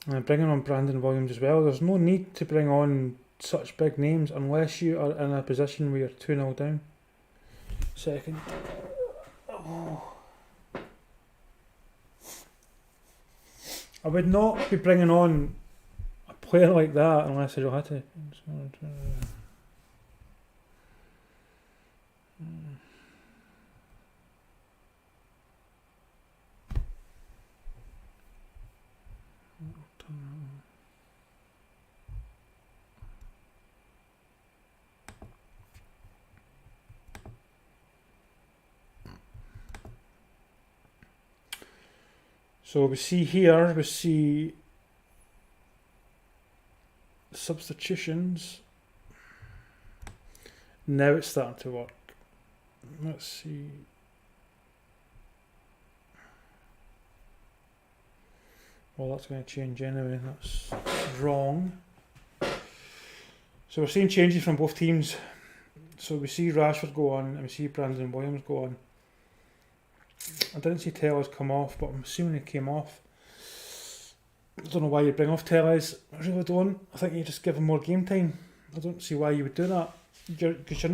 And bringing on Brandon Williams as well. There's no need to bring on such big names unless you are in a position where you're 2-0 down. Second. Oh. I would not be bringing on a player like that unless I had to. So we see here, we see substitutions. Now it's starting to work. Let's see. Well, that's going to change anyway. That's wrong. So we're seeing changes from both teams. So we see Rashford go on and we see Brandon Williams go on. I didn't see Tellez come off, but I'm assuming he came off. I don't know why you bring off Tellez. I really don't. I think you just give him more game time. I don't see why you would do that. Because you're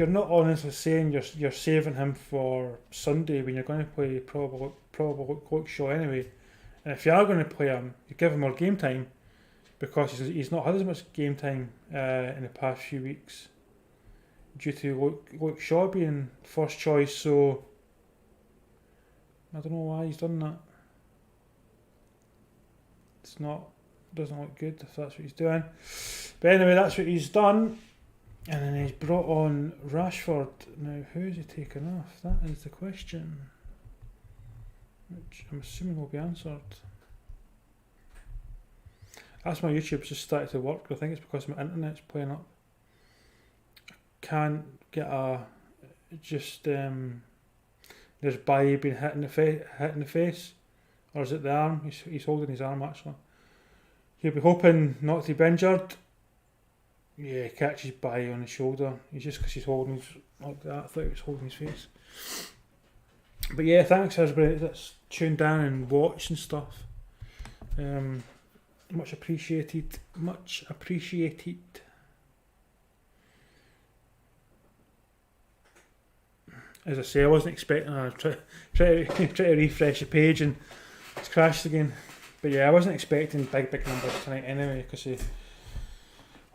not honestly saying you're saving him for Sunday when you're going to play probably Luke Shaw anyway. And if you are going to play him, you give him more game time because he's not had as much game time in the past few weeks due to Luke Shaw being first choice. So I don't know why he's done that. Doesn't look good if that's what he's doing. But anyway, that's what he's done. And then he's brought on Rashford. Now, who's he taken off? That is the question, which I'm assuming will be answered. As my YouTube's just started to work, I think it's because my internet's playing up. I can't get there's Baye being hit in the face, or is it the arm? He's holding his arm actually. He'll be hoping not to be injured. Yeah, he catches Baye on the shoulder. He's just because he's holding his like that. I thought he was holding his face. But yeah, thanks everybody that's tuned down and watched and stuff. Much appreciated. Much appreciated. As I say, I wasn't expecting. I try to refresh the page and it's crashed again. But yeah, I wasn't expecting big numbers tonight anyway because of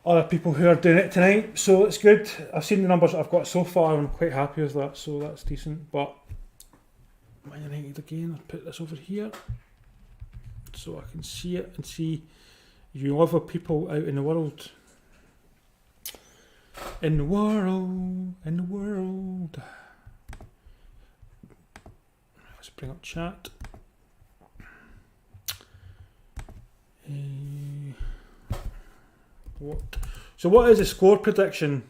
other people who are doing it tonight. So it's good. I've seen the numbers that I've got so far and I'm quite happy with that. So that's decent. But Man United again. I'll put this over here so I can see it and see you other people out in the world. In the world. Let's bring up chat. What is the score prediction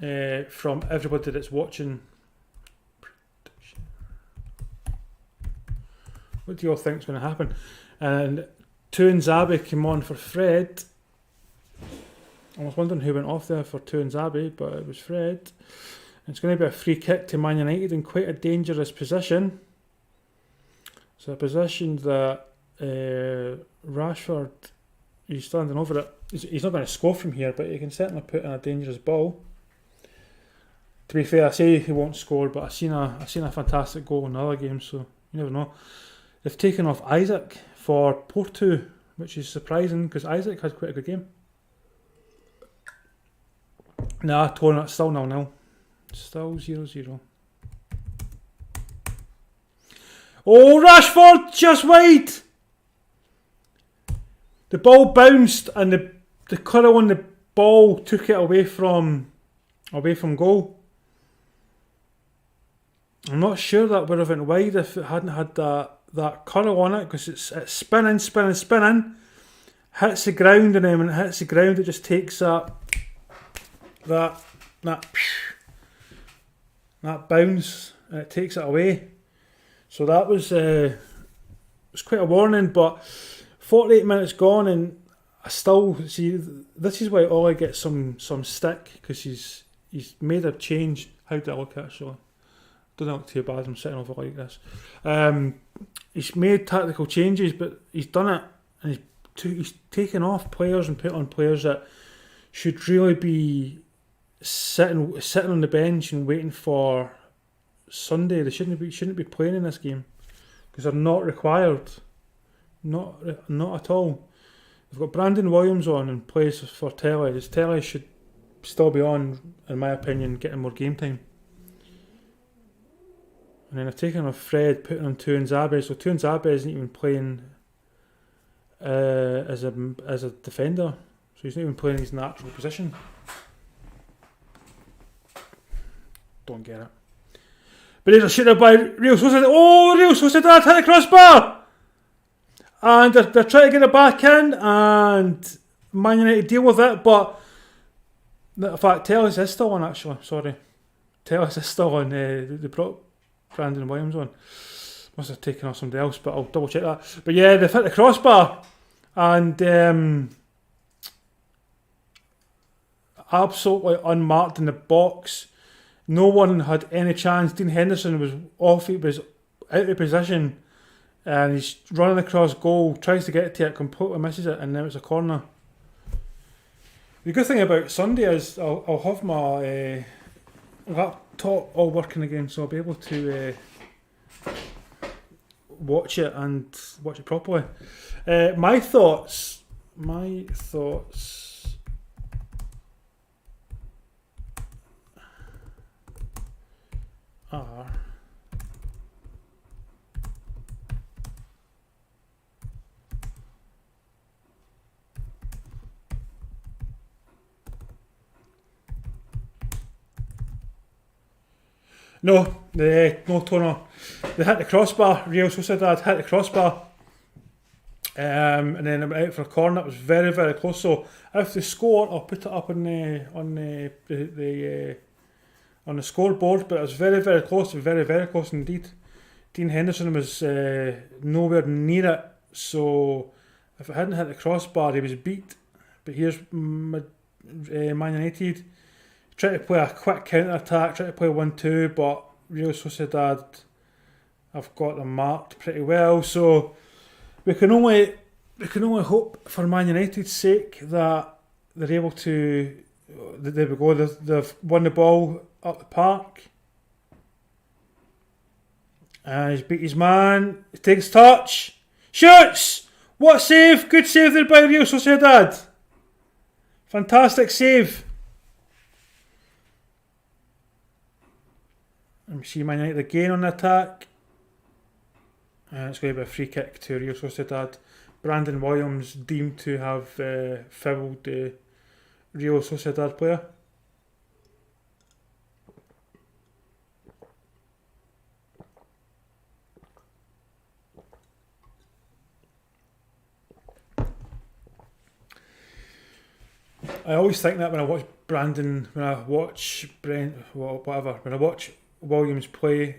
from everybody that's watching? What do you all think is going to happen? And Tuanzebe came on for Fred. I was wondering who went off there for Tuanzebe, but it was Fred. And it's going to be a free kick to Man United in quite a dangerous position. So a position that Rashford, he's standing over it. He's not going to score from here, but he can certainly put in a dangerous ball. To be fair, I say he won't score, but I've seen a fantastic goal in the other game, so you never know. They've taken off Isaac for Porto, which is surprising because Isaac had quite a good game. Nah, torn it, still 0-0. Still 0-0. Oh, Rashford just wide! The ball bounced and the curl on the ball took it away from goal. I'm not sure that would have went wide if it hadn't had that curl on it because it's spinning, hits the ground, and then when it hits the ground it just takes that bounce and it takes it away. So that was quite a warning, but 48 minutes gone and I still see this is why Ollie gets some stick because he's made a change. How did I look actually? Don't look too bad. I'm sitting over like this. He's made tactical changes, but he's done it and he's taken off players and put on players that should really be sitting on the bench and waiting for Sunday. They shouldn't be playing in this game because they're not required. Not at all. They've got Brandon Williams on in place for Tellez. Tellez should still be on, in my opinion, getting more game time. And then I've taken off Fred, putting on Tuanzebe. So Tuanzebe isn't even playing as a defender. So he's not even playing his natural position. Don't get it. But there's a shooter by Real Sociedad. Oh, Real Sociedad hit the crossbar! And they're trying to get it back in, and Man United deal with it, but in fact, tell us it's still on actually, sorry. Tell us it's still on, they brought Brandon Williams on. Must have taken off somebody else, but I'll double check that. But yeah, they've hit the crossbar, and absolutely unmarked in the box. No one had any chance. Dean Henderson was off, he was out of position, and he's running across goal, tries to get to it, completely misses it, and now it's a corner. The good thing about Sunday is I'll have my laptop all working again, so I'll be able to watch it and watch it properly. My thoughts are no Tono. They hit the crossbar. Real Sociedad hit the crossbar, and then it went out for a corner. It was very, very close. So if they score, I'll put it up on the scoreboard. But it was very, very close. Very, very close indeed. Dean Henderson was nowhere near it. So if it hadn't hit the crossbar, he was beat. But here's Man United. Try to play a quick counter-attack, try to play 1-2, but Real Sociedad have got them marked pretty well. So we can only hope for Man United's sake that they're able to. There we go. They've won the ball up the park, and he's beat his man. He takes touch, shoots. What a save! Good save there by Real Sociedad. Fantastic save. And we see Man United again on the attack. And it's going to be a free kick to Real Sociedad. Brandon Williams deemed to have fouled the Real Sociedad player. I always think that when I watch Williams play,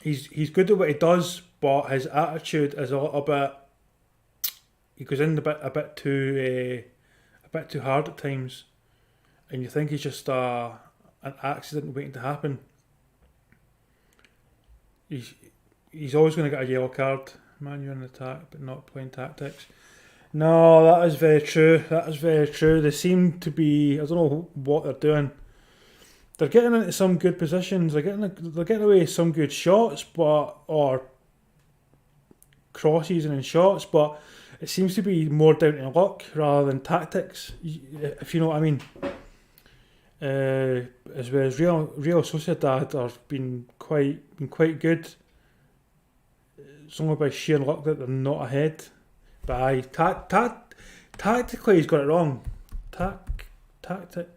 he's good at what he does, but his attitude is a little bit. He goes in a bit too hard at times, and you think he's just an accident waiting to happen. He's always going to get a yellow card. Man, you're in attack, but not playing tactics. No, that is very true. They seem to be. I don't know what they're doing. They're getting into some good positions. They're getting away with some good shots, or crosses and shots. But it seems to be more down to luck rather than tactics. If you know what I mean. As well as Real Sociedad have been quite good. It's only by sheer luck that they're not ahead. But tactically he's got it wrong. Tactics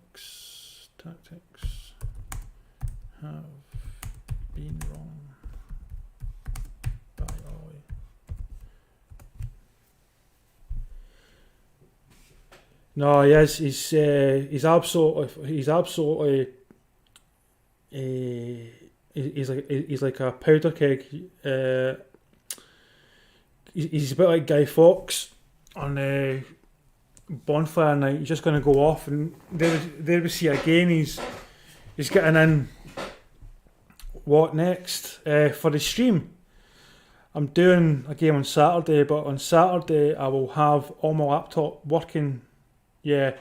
have been wrong by Ollie. No, yes, he's absolutely he's like a powder keg. He's a bit like Guy Fawkes on Bonfire Night. He's just going to go off, and there we see again. He's getting in. What next for the stream? I'm doing a game on Saturday, but on Saturday I will have all my laptop working. Yeah,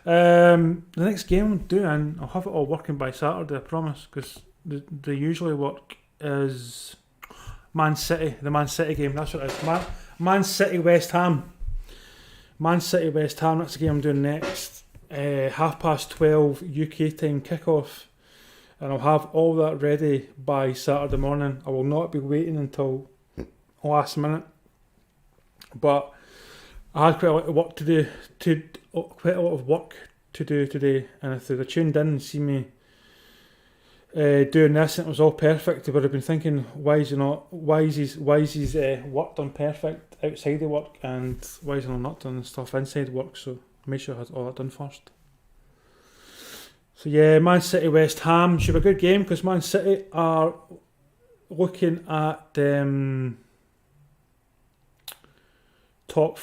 the next game I'm doing, I'll have it all working by Saturday, I promise, because they usually work is Man City, the Man City game. That's what it is. Man City West Ham. Man City West Ham. That's the game I'm doing next. 12:30 UK time kickoff, and I'll have all that ready by Saturday morning. I will not be waiting until last minute. But I had quite a lot of work to do. Quite a lot of work to do today, and if they're tuned in and see me doing this, and it was all perfect. They would have been thinking, why is his work done perfect outside the work, and why is he not done stuff inside work? So make sure I had all that done first. So yeah, Man City West Ham should be a good game because Man City are looking at top.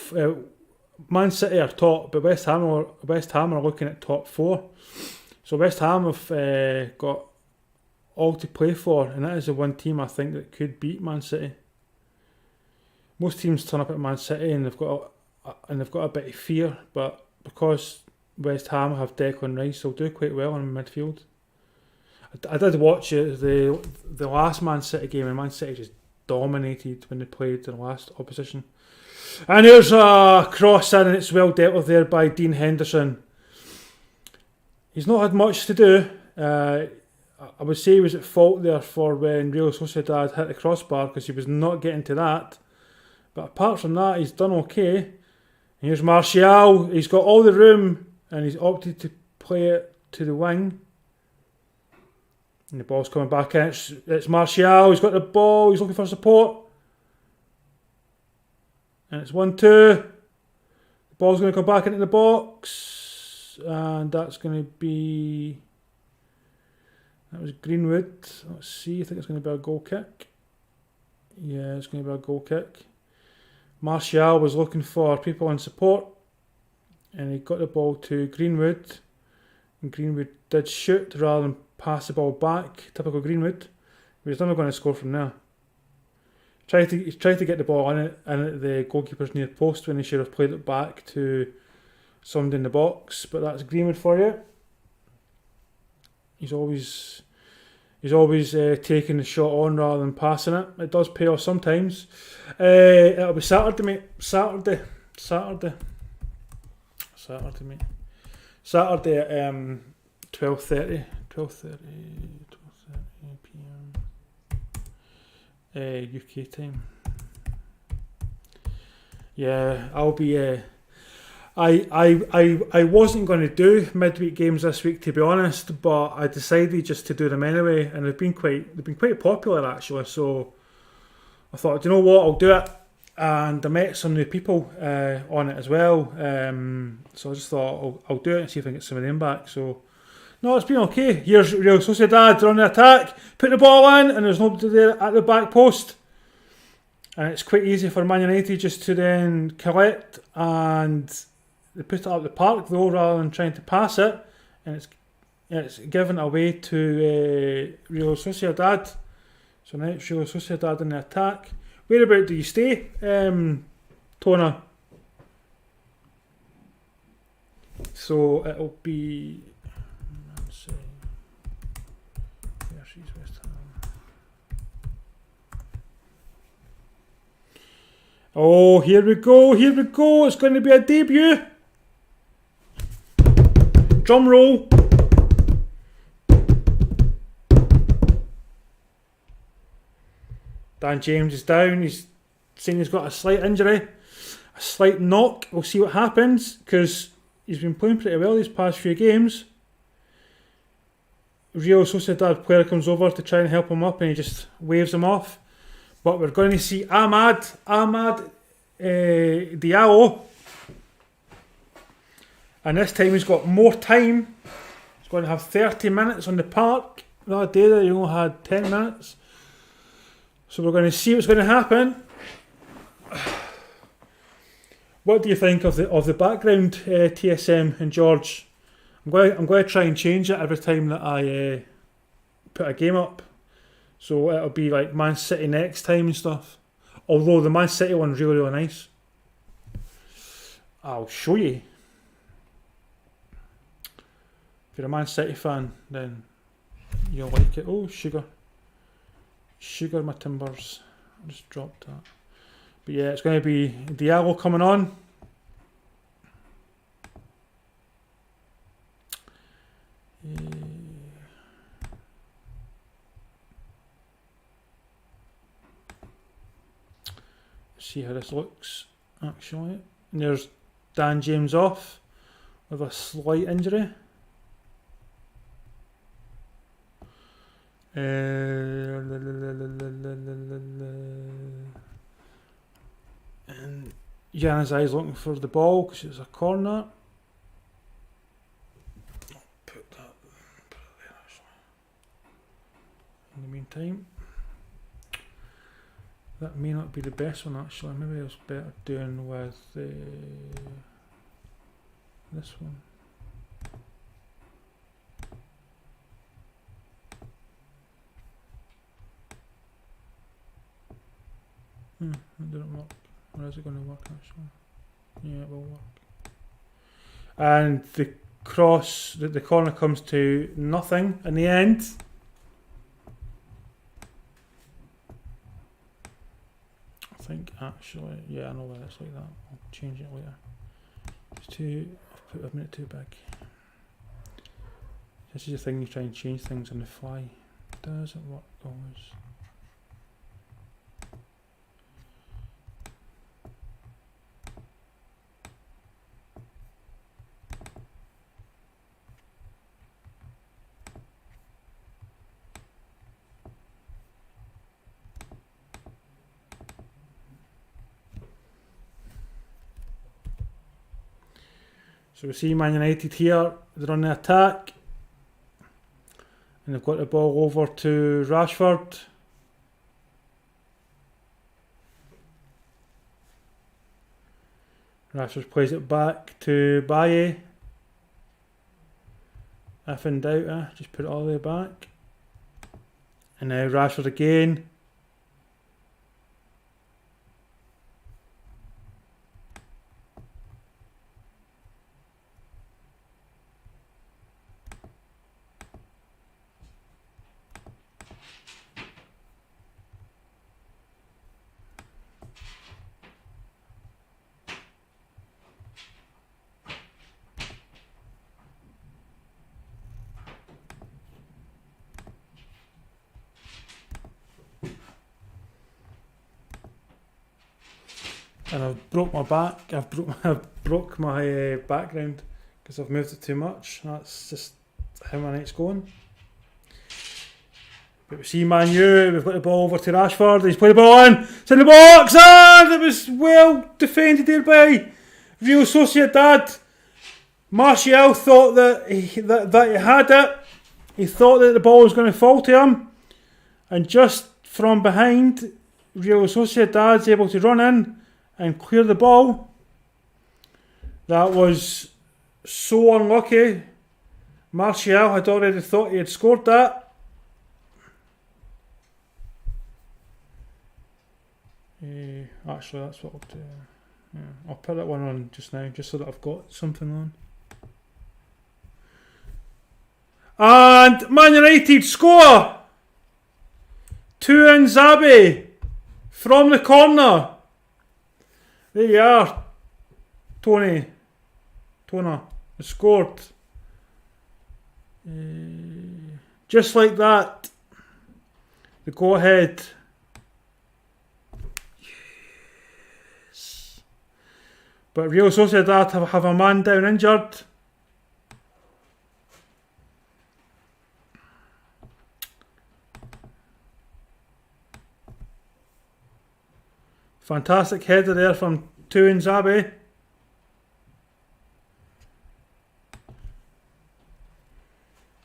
Man City are top, but West Ham are looking at top 4. So West Ham have got all to play for, and that is the one team I think that could beat Man City. Most teams turn up at Man City and they've got a bit of fear, but because West Ham have Declan Rice, they'll do quite well in midfield. I did watch the last Man City game, and Man City just dominated when they played the last opposition. And here's a cross in, and it's well dealt with there by Dean Henderson. He's not had much to do. I would say he was at fault there for when Real Sociedad hit the crossbar because he was not getting to that. But apart from that, he's done okay. And here's Martial. He's got all the room and he's opted to play it to the wing. And the ball's coming back in. It's Martial. He's got the ball. He's looking for support. And it's 1-2. The ball's going to come back into the box. And that's going to be... That was Greenwood. Let's see. I think it's going to be a goal kick. Yeah, it's going to be a goal kick. Martial was looking for people in support. And he got the ball to Greenwood. And Greenwood did shoot rather than pass the ball back. Typical Greenwood. But he's never going to score from there. He tried to get the ball in at the goalkeeper's near post when he should have played it back to somebody in the box. But that's Greenwood for you. He's always taking the shot on rather than passing it. It does pay off sometimes. It'll be Saturday, mate. Saturday, mate. Saturday at 12:30 p.m. UK time. Yeah, I'll be. I wasn't going to do midweek games this week, to be honest, but I decided just to do them anyway, and they've been quite popular actually. So I thought, you know what, I'll do it, and I met some new people on it as well. So I just thought I'll do it and see if I can get some of them back. So no, it's been okay. Here's Real Sociedad, they're on the attack, put the ball in, and there's nobody there at the back post. And it's quite easy for Man United just to then collect, and they put it up the park though rather than trying to pass it, and it's given away to Real Sociedad. So now it's Real Sociedad in the attack. Whereabout do you stay, Tona? So it'll be... Oh, here we go, it's going to be a debut. Drum roll. Dan James is down, he's saying he's got a slight injury, a slight knock. We'll see what happens, because he's been playing pretty well these past few games. Real Sociedad player comes over to try and help him up and he just waves him off. But we're going to see Ahmad Diallo. And this time he's got more time. He's going to have 30 minutes on the park. The other day that he only had 10 minutes. So we're going to see what's going to happen. What do you think of the background, TSM and George? I'm going to try and change it every time that I put a game up. So it'll be like Man City next time and stuff. Although the Man City one's really, really nice. I'll show you. If you're a Man City fan, then you'll like it. Oh, sugar, my timbers. I just dropped that. But yeah, it's going to be Diallo coming on. See how this looks actually. And there's Dan James off with a slight injury. And Januzaj's looking for the ball because it's a corner. Put that there actually. In the meantime, that may not be the best one actually. Maybe it's better doing with this one. It didn't work. Or is it going to work actually? Yeah, it will work. And the cross, the corner comes to nothing in the end. I think actually, yeah, I know why it's like that. I'll change it later. I've made it too big. This is the thing, you try and change things on the fly. Doesn't work always. So we see Man United here, they're on the attack. And they've got the ball over to Rashford. Rashford plays it back to Baye. If in doubt, just put it all the way back. And now Rashford again. And I've broke my back. I've broke my background because I've moved it too much. That's just how my night's going. But we see Man U. We've got the ball over to Rashford. He's played the ball in. It's in the box. And it was well defended there by Real Sociedad. Martial thought that he had it. He thought that the ball was going to fall to him. And just from behind, Real Sociedad's able to run in and clear the ball. That was so unlucky. Martial had already thought he had scored that. Actually, that's what I'll do. Yeah, I'll put that one on just now, just so that I've got something on. And Man United score! Nzabi from the corner. There you are, Tona has scored. Just like that, the go ahead. Yes. But Real Sociedad have a man down injured. Fantastic header there from Nzabi.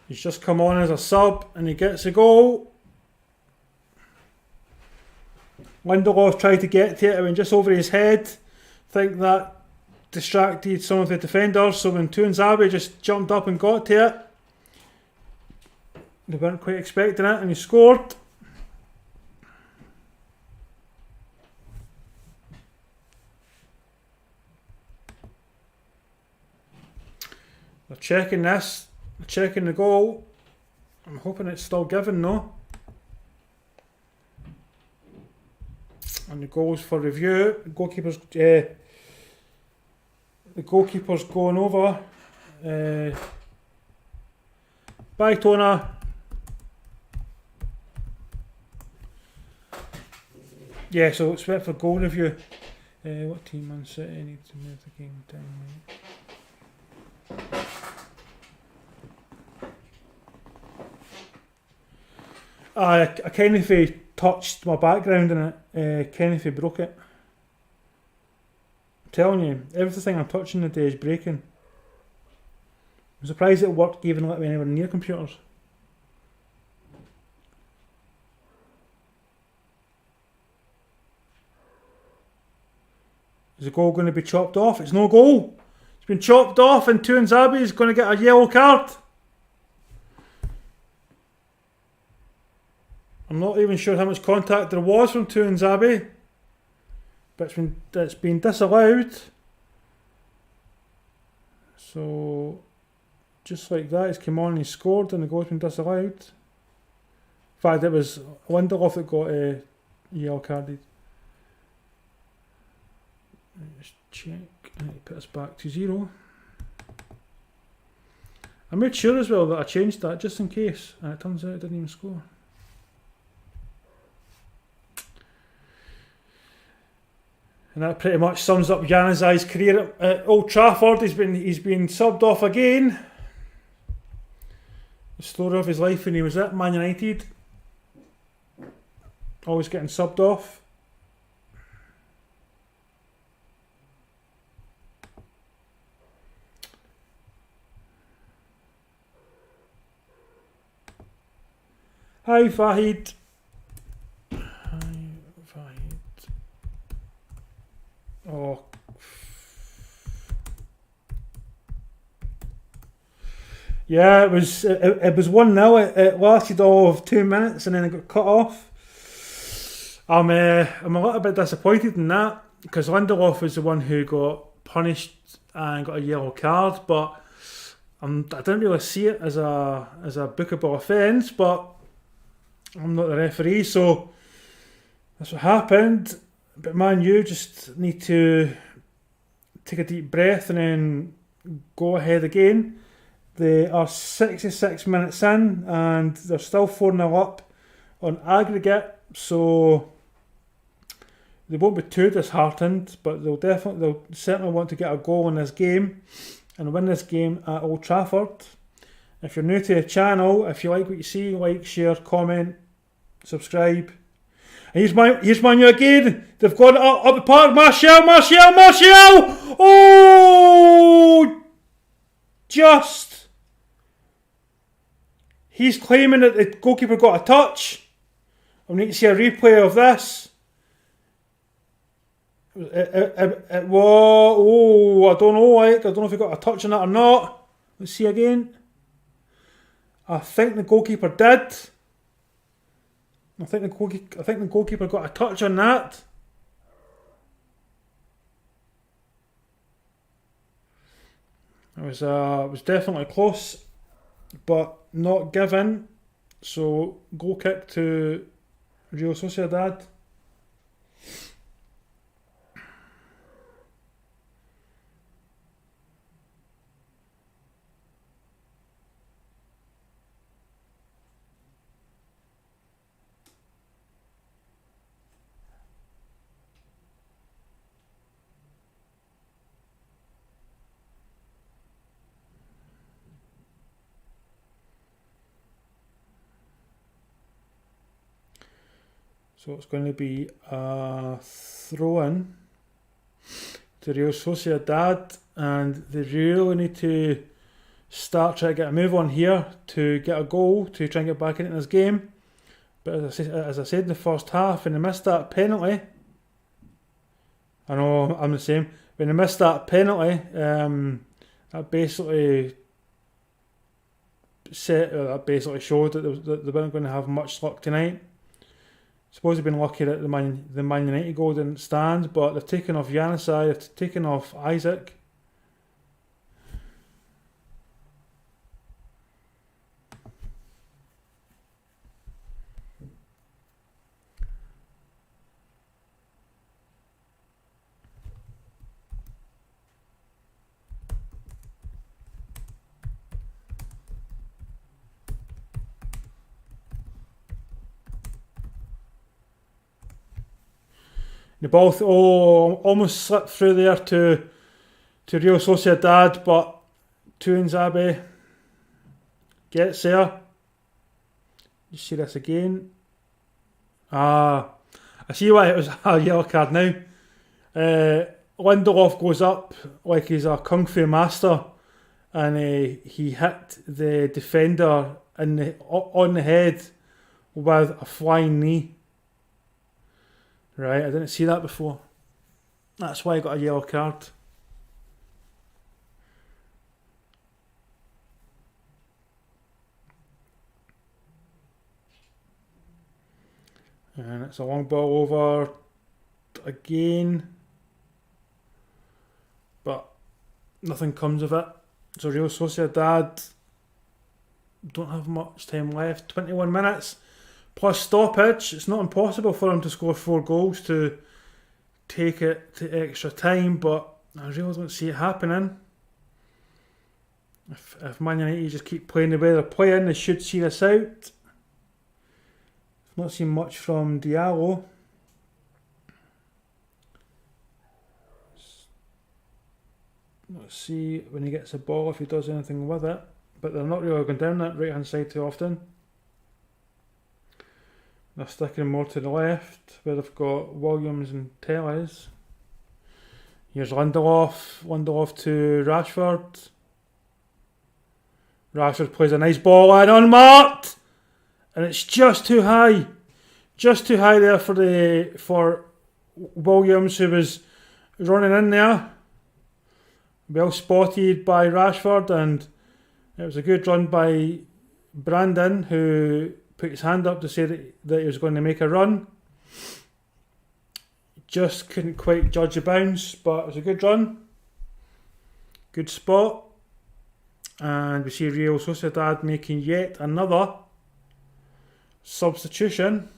He's just come on as a sub and he gets a goal. Lindelof tried to get to it, it went just over his head. I think that distracted some of the defenders, so when Nzabi just jumped up and got to it, they weren't quite expecting it and he scored. They're checking this, they're checking the goal. I'm hoping it's still given though. And the goals for review. The goalkeeper's going over. Bye Tona. Yeah, so it's wait for goal review. What team Man City needs to move the game down? I kind of touched my background in it. Kind of broke it. I'm telling you, everything I'm touching today is breaking. I'm surprised it worked even let me anywhere near computers. Is the goal going to be chopped off? It's no goal. It's been chopped off and Tuanzebe is going to get a yellow card. I'm not even sure how much contact there was from Tuanzebe, but it's been disallowed. So, just like that, he's come on and he scored and the goal's been disallowed. In fact, it was Lindelof that got yellow carded. Let's check. It put us back to 0. I made sure as well that I changed that just in case, and it turns out it didn't even score. And that pretty much sums up Januzaj's career at Old Trafford. He's been subbed off again. The story of his life when he was at Man United. Always getting subbed off. Hi Fahid. Oh. Yeah, it was 1-0. It lasted all of 2 minutes and then it got cut off. I'm a little bit disappointed in that because Lindelof was the one who got punished and got a yellow card, but I didn't really see it as a bookable offence. But I'm not the referee, so that's what happened. But Man U just need to take a deep breath and then go ahead again. They are 66 minutes in and they're still 4-0 up on aggregate, so they won't be too disheartened, but they'll certainly want to get a goal in this game and win this game at Old Trafford. If you're new to the channel, if you like what you see, like, share, comment, subscribe. And here's Man U again. They've gone up the park. Martial! Oh! Just. He's claiming that the goalkeeper got a touch. I need to see a replay of this. I don't know, I don't know if he got a touch on that or not. Let's see again. I think the goalkeeper did. I think the goalkeeper got a touch on that. It was definitely close, but not given. So goal kick to Real Sociedad. So it's going to be a throw-in to Real Sociedad, and they really need to start trying to get a move on here to get a goal to try and get back into this game. But as I said in the first half, when they missed that penalty, I know I'm the same. When they missed that penalty, that basically showed that they weren't going to have much luck tonight. Suppose they've been lucky that the Man United goal didn't stand, but they've taken off Januzaj, they've taken off Isaac. The ball almost slipped through there to Real Sociedad, but Tuanzebe gets there. You see this again. I see why it was a yellow card now. Lindelof goes up like he's a kung fu master, and he hit the defender on the head with a flying knee. Right, I didn't see that before. That's why I got a yellow card. And it's a long ball over again, but nothing comes of it. So Real Sociedad don't have much time left. 21 minutes plus stoppage. It's not impossible for them to score 4 goals to take it to extra time, but I really don't see it happening. If Man United just keep playing the way they're playing, they should see this out. Not seen much from Diallo. Let's see when he gets the ball if he does anything with it. But they're not really going down that right hand side too often. They're sticking more to the left where they've got Williams and Telles. Here's Lindelof. Lindelof to Rashford. Rashford plays a nice ball in unmarked! And it's just too high. Just too high there for Williams, who was running in there. Well spotted by Rashford, and it was a good run by Brandon, who put his hand up to say that he was going to make a run. Just couldn't quite judge the bounce, but it was a good run. Good spot. And we see Real Sociedad making yet another substitution.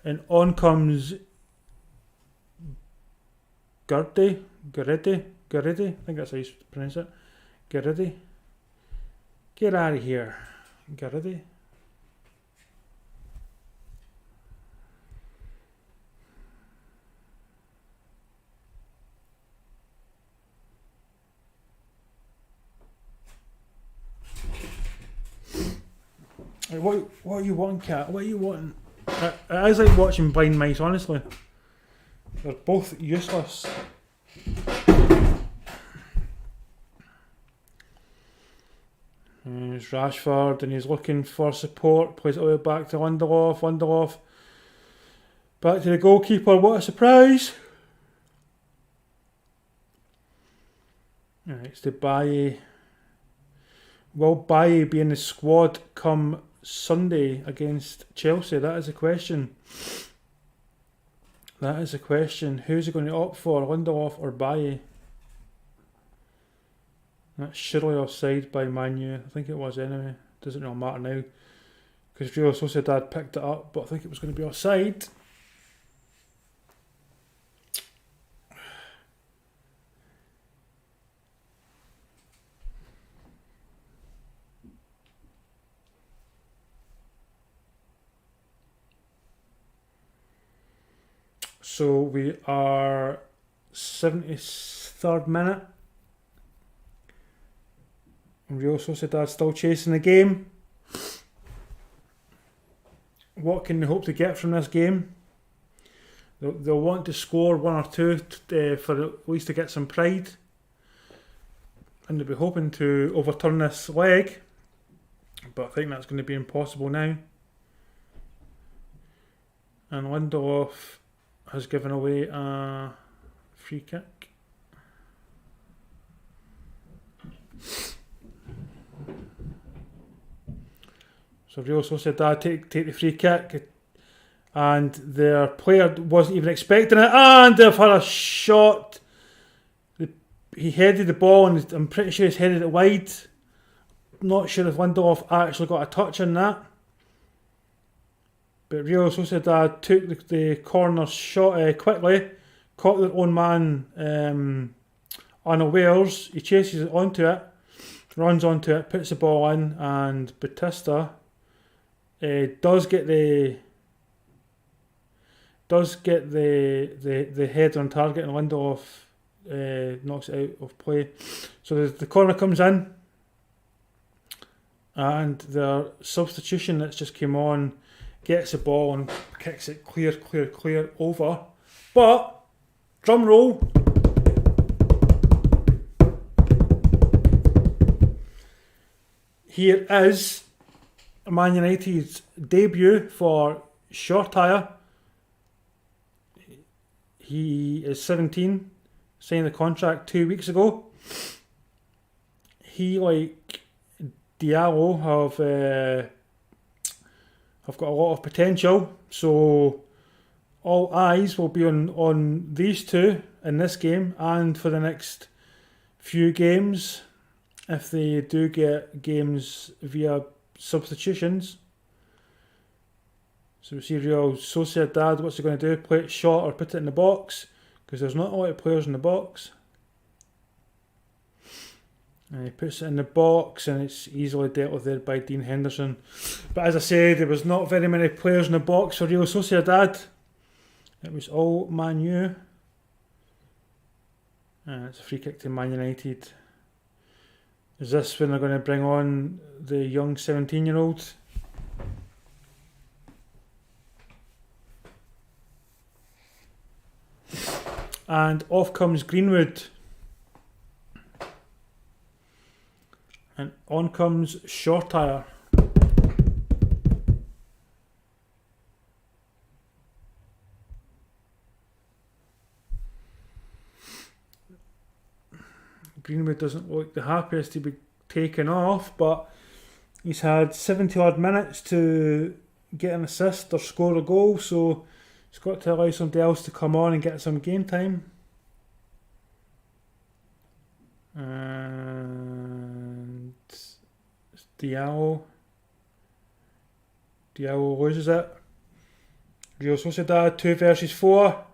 And on comes Garidi, I think that's how you pronounce it. Garidi. Get out of here, Garidi. What are you wanting, Cat? What are you wanting? It is like watching blind mice, honestly. They're both useless. There's Rashford, and he's looking for support. Plays it all the way back to Lindelof. Lindelof back to the goalkeeper. What a surprise! Alright, it's to Baye. Will Baye be in the squad come Sunday against Chelsea? That is a question. That is a question. Who's he going to opt for, Lindelof or Baye? That's surely offside by Manu. I think it was anyway. Doesn't really matter now because Real Sociedad picked it up, but I think it was going to be offside. So we are 73rd minute. Real Sociedad still chasing the game. What can they hope to get from this game? They'll want to score 1 or 2 for at least to get some pride. And they'll be hoping to overturn this leg. But I think that's going to be impossible now. And Lindelof has given away a free kick. So Real Sociedad take the free kick, and their player wasn't even expecting it, and they've had a shot. He headed the ball, and I'm pretty sure he's headed it wide. Not sure if Lindelof actually got a touch on that. But Real Sociedad took the corner shot quickly, caught their own man unawares. He chases it onto it, runs onto it, puts the ball in, and Batista does get the head on target, and Lindelof knocks it out of play. So the corner comes in, and their substitution that's just came on gets the ball and kicks it clear over. But, drum roll, here is Man United's debut for Shortire. He is 17, signed the contract 2 weeks ago. He, like Diallo, have got a lot of potential, so all eyes will be on these two in this game and for the next few games if they do get games via substitutions. So we see Real Sociedad, what's he going to do? Play it short or put it in the box? Because there's not a lot of players in the box. And he puts it in the box and it's easily dealt with there by Dean Henderson. But as I said, there was not very many players in the box for Real Sociedad. It was all Man U. And it's a free kick to Man United. Is this when they're going to bring on the young 17-year-old? And off comes Greenwood. And on comes Shortire. Greenwood doesn't look the happiest to be taken off, but he's had 70 odd minutes to get an assist or score a goal, so he's got to allow somebody else to come on and get some game time. And Diallo loses it. Real Sociedad 2 versus 4,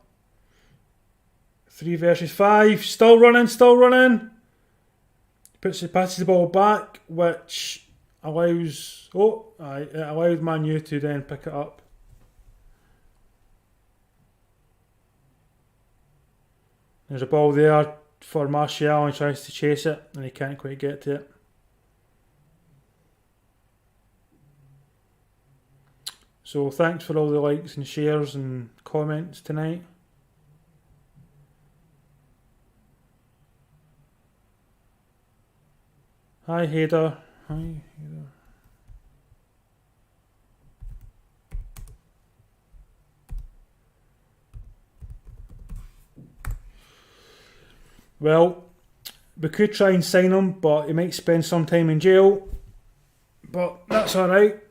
3 versus 5, still running. Passes the ball back, which allows it allowed Man U to then pick it up. There's a ball there for Martial, and he tries to chase it and he can't quite get to it. So thanks for all the likes and shares and comments tonight. Hi Hader. Well, we could try and sign him, but he might spend some time in jail. But that's alright.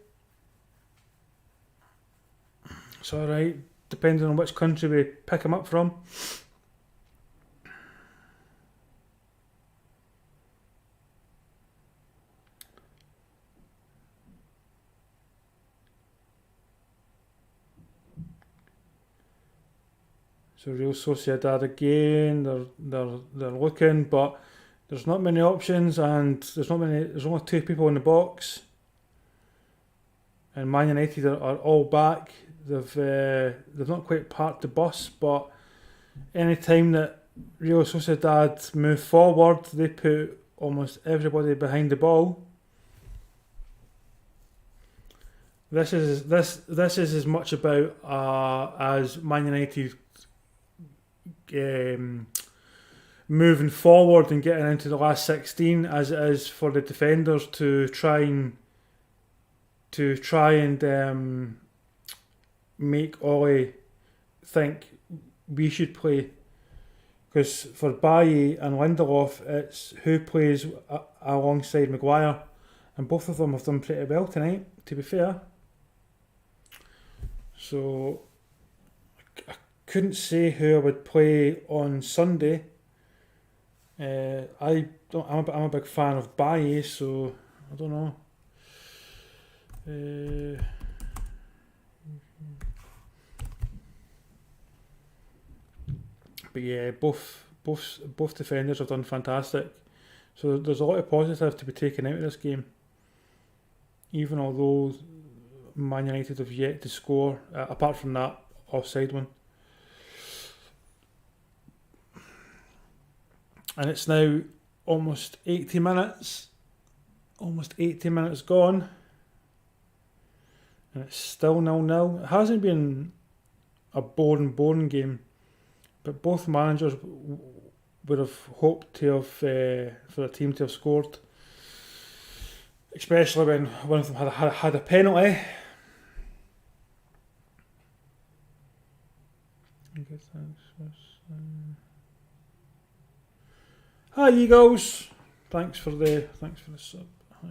It's alright, depending on which country we pick him up from. So Real Sociedad again, they're looking, but there's not many options, and there's only 2 people in the box. And Man United are all back. They've not quite parked the bus, but any time that Real Sociedad move forward, they put almost everybody behind the ball. This is as much about as Man United moving forward and getting into the last 16 as it is for the defenders to try and make Ollie think we should play. Because for Bailly and Lindelof, it's who plays alongside Maguire, and both of them have done pretty well tonight, to be fair. So I couldn't say who I would play on Sunday. I'm a big fan of Bailly, so I don't know. But yeah, both defenders have done fantastic. So there's a lot of positive to be taken out of this game. Even although Man United have yet to score, apart from that offside one. and it's now almost 80 minutes. Almost 80 minutes gone. And it's still 0-0. It hasn't been a boring game, but both managers would have hoped to have for the team to have scored, especially when one of them had a penalty. Hi Eagles, thanks for the sub. Hi,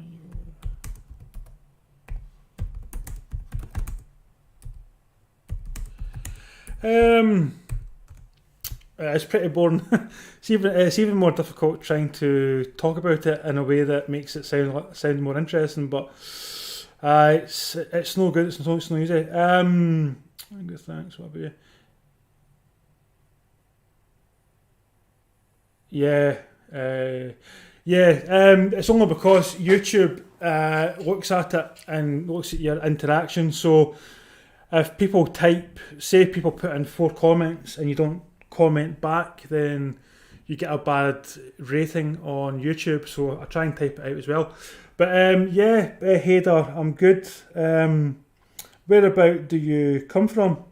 it's pretty boring. It's even more difficult trying to talk about it in a way that makes it sound more interesting. But it's no good. It's no easy. Thanks. What about you? Yeah. It's only because YouTube looks at it and looks at your interaction. So if people people put in 4 comments and you don't comment back, then you get a bad rating on YouTube. So I try and type it out as well. But Hader, I'm good. Whereabout do you come from?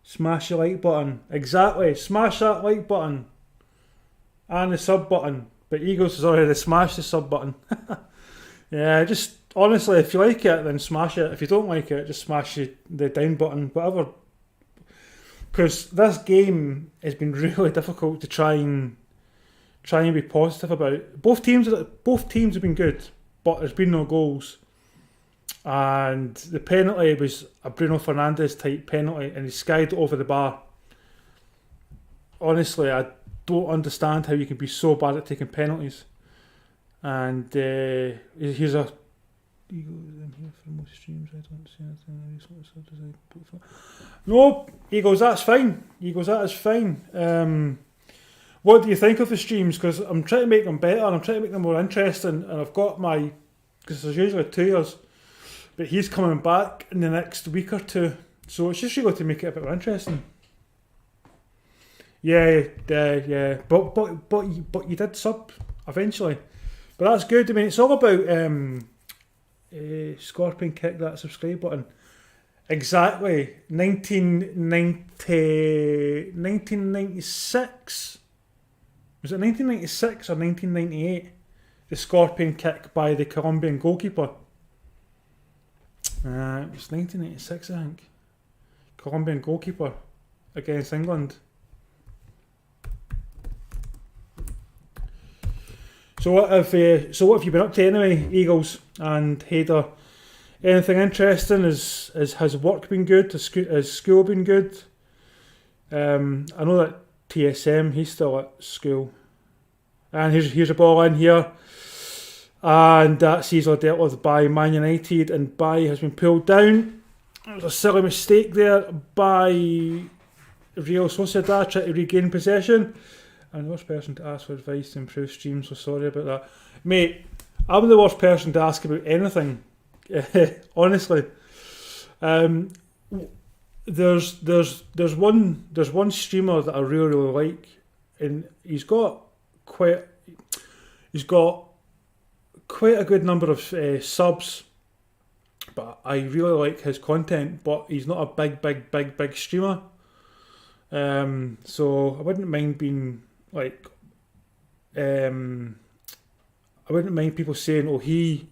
Smash the like button. Exactly. Smash that like button. And the sub button. But Eagles has already smashed the sub button. Yeah, just honestly, if you like it, then smash it. If you don't like it, just smash the down button. Whatever. Because this game has been really difficult to try and be positive about. Both teams have been good, but there's been no goals. And the penalty was a Bruno Fernandes type penalty, and he skied it over the bar. Honestly, I don't understand how you can be so bad at taking penalties. And here's a. Eagles in here for most streams. I don't see anything. No, Eagles, that's fine. Eagles, that is fine. What do you think of the streams? Because I'm trying to make them better and I'm trying to make them more interesting. And I've got because there's usually 2 years, but he's coming back in the next week or 2, so it's just really to make it a bit more interesting. Yeah. But you did sub eventually, but that's good. I mean, it's all about Scorpion kick that subscribe button. Exactly. 1996. Was it 1996 or 1998? The Scorpion kick by the Colombian goalkeeper. It was 1996, I think. Colombian goalkeeper against England. So what have you been up to anyway, Eagles and Hader? Anything interesting? Has work been good? Has school been good? I know that TSM, he's still at school. And here's a ball in here. And that's easily dealt with by Man United, and Bailly has been pulled down. It was a silly mistake there by Real Sociedad trying to regain possession. I'm the worst person to ask for advice to improve streams, so sorry about that. Mate, I'm the worst person to ask about anything. Honestly. There's one streamer that I really like, and he's got quite a good number of subs, but I really like his content, but he's not a big streamer. So I wouldn't mind being like, I wouldn't mind people saying, "Oh, he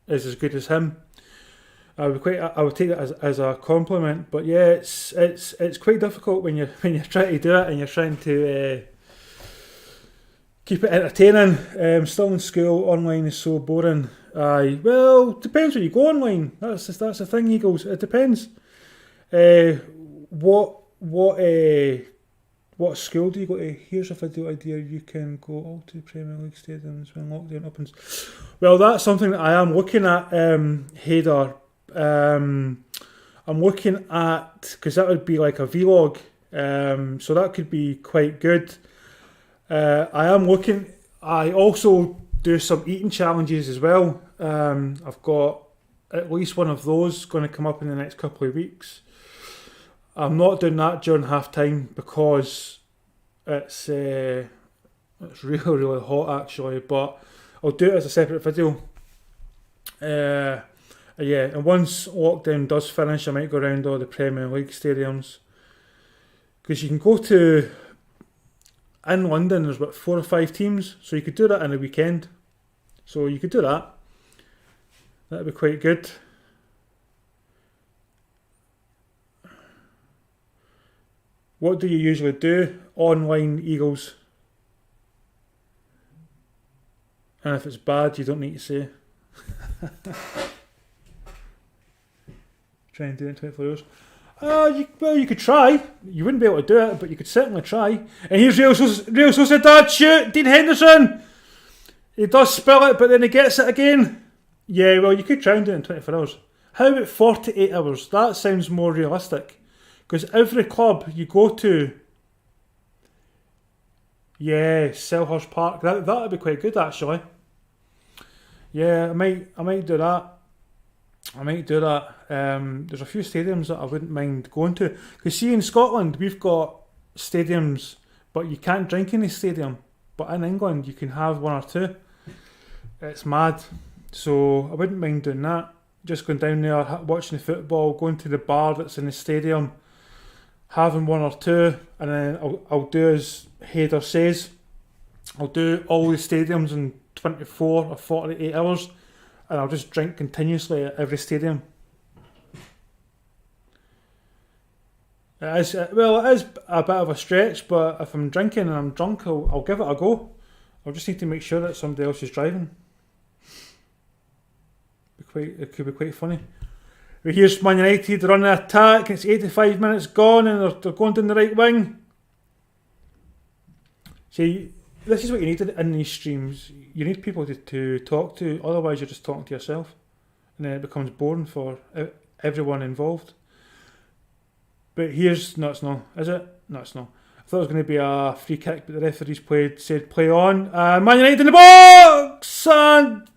is as good as him." I would take it as a compliment. But yeah, it's quite difficult when you're trying to do it and you're trying to keep it entertaining. Still in school, online is so boring. Well, depends when you go online. That's the thing, Eagles. It depends. What school do you go to? Here's a video idea. You can go all to Premier League stadiums when lockdown opens. Well, that's something that I am looking at, Hader. I'm looking at, because that would be like a vlog. So that could be quite good. I also do some eating challenges as well. I've got at least one of those going to come up in the next couple of weeks. I'm not doing that during half time because It's really hot actually, but I'll do it as a separate video. Yeah, and once lockdown does finish, I might go around all the Premier League stadiums, because you can go to, in London there's about 4 or 5 teams, so you could do that in a weekend. So you could do that. That'd be quite good. What do you usually do? Online, Eagles. And if it's bad, you don't need to say. Try and do it in 24 hours. You could try. You wouldn't be able to do it, but you could certainly try. And here's Real Sociedad, shoot! Dean Henderson! He does spill it, but then he gets it again. Yeah, well, you could try and do it in 24 hours. How about 48 hours? That sounds more realistic. Because every club you go to, yeah, Selhurst Park, that would be quite good actually. Yeah, I might do that. There's a few stadiums that I wouldn't mind going to. Because see, in Scotland we've got stadiums, but you can't drink in the stadium. But in England you can have 1 or 2. It's mad. So I wouldn't mind doing that. Just going down there, watching the football, going to the bar that's in the stadium, having 1 or 2, and then I'll do as Hader says. I'll do all the stadiums in 24 or 48 hours, and I'll just drink continuously at every stadium. It is a bit of a stretch, but if I'm drinking and I'm drunk, I'll give it a go. I'll just need to make sure that somebody else is driving. It could be quite funny. But here's Man United, they're on the attack, it's 85 minutes gone and they're going down the right wing. See, this is what you need in these streams. You need people to talk to, otherwise you're just talking to yourself. And then it becomes boring for everyone involved. But here's, no it's not, is it? No it's not. I thought it was going to be a free kick, but the referees said play on. Man United in the box! And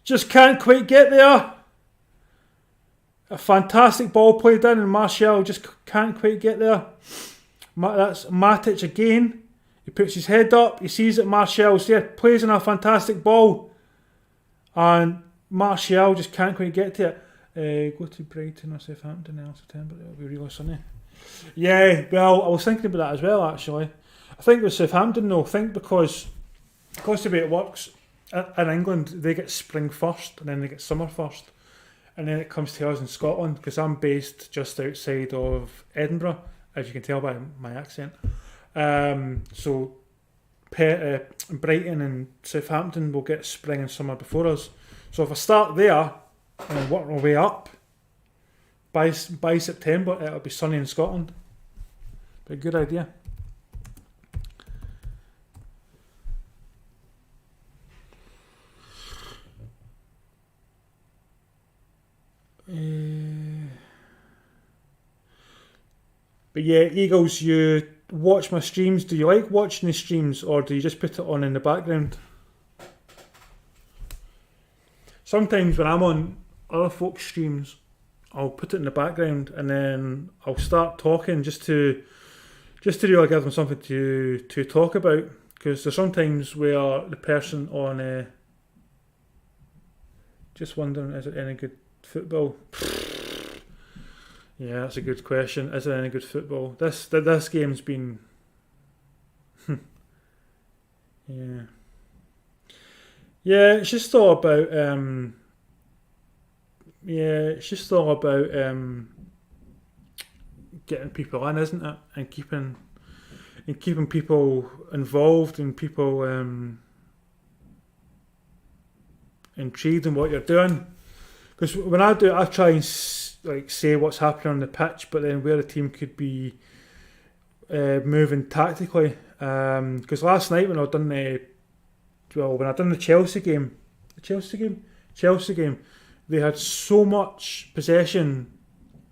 just can't quite get there. A fantastic ball played in, and Martial just can't quite get there. That's Matic again. He puts his head up, he sees that Martial's there, plays in a fantastic ball, and Martial just can't quite get to it. Go to Brighton or Southampton in September, it'll be really sunny. Yeah, well, I was thinking about that as well actually. I think with Southampton though, because the way it works, in England they get spring first and then they get summer first. And then it comes to us in Scotland, because I'm based just outside of Edinburgh, as you can tell by my accent. So Brighton and Southampton will get spring and summer before us. So if I start there and work my way up, by September it'll be sunny in Scotland. Be a good idea. But yeah, Eagles, you watch my streams. Do you like watching the streams, or do you just put it on in the background? Sometimes when I'm on other folks' streams, I'll put it in the background and then I'll start talking just to really give them something to talk about. Because there's sometimes where the person on just wondering, is it any good football? Yeah, that's a good question. Is there any good football? This game's been yeah. It's just all about getting people in, isn't it? And keeping people involved and people intrigued in what you're doing. Because when I do it, I try and say what's happening on the pitch, but then where the team could be moving tactically. Because last night when I done the Chelsea game, they had so much possession,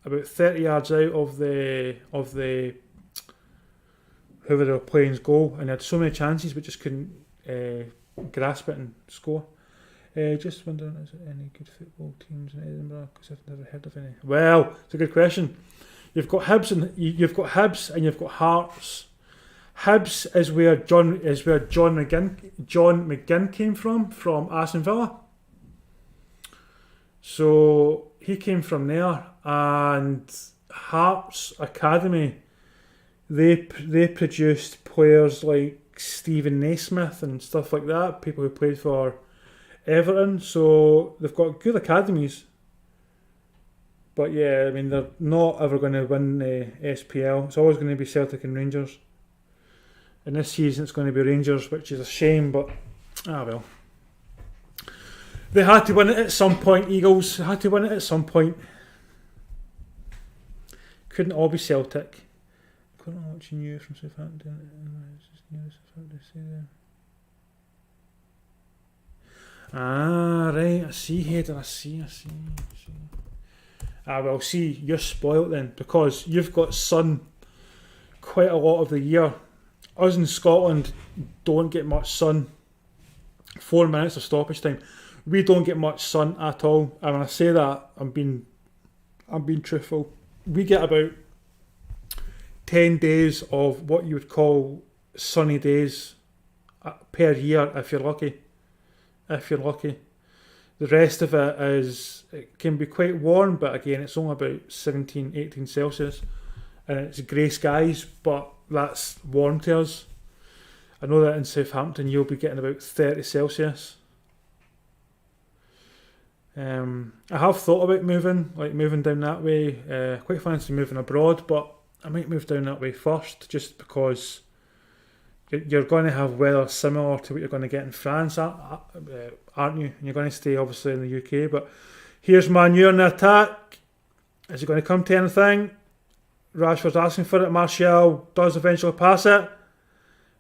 about 30 yards out of the whoever they were playing's goal, and they had so many chances but just couldn't grasp it and score. Just wondering, is there any good football teams in Edinburgh? Because I've never heard of any. Well, it's a good question. You've got Hibs and you've got Hearts. Hibs is where John McGinn came from Aston Villa. So he came from there, and Hearts Academy, they produced players like Stephen Naismith and stuff like that, people who played for Everton. So they've got good academies. But yeah, I mean, they're not ever going to win the SPL. It's always going to be Celtic and Rangers. And this season it's going to be Rangers, which is a shame, but well. They had to win it at some point, Eagles. They had to win it at some point. Couldn't all be Celtic. Couldn't watch news from Southampton. Right. I see, Hayden. I see. Well, see, you're spoilt then, because you've got sun quite a lot of the year. Us in Scotland don't get much sun. 4 minutes of stoppage time. We don't get much sun at all. And when I say that, I'm being truthful. We get about 10 days of what you would call sunny days per year, if you're lucky. The rest of it can be quite warm, but again, it's only about 17, 18 Celsius. And it's grey skies, but that's warm to us. I know that in Southampton you'll be getting about 30 Celsius. I have thought about moving down that way. Quite fancy moving abroad, but I might move down that way first, just because you're going to have weather similar to what you're going to get in France, aren't you? And you're going to stay obviously in the UK. But here's Man U in the attack. Is it going to come to anything? Rashford's asking for it. Martial does eventually pass it,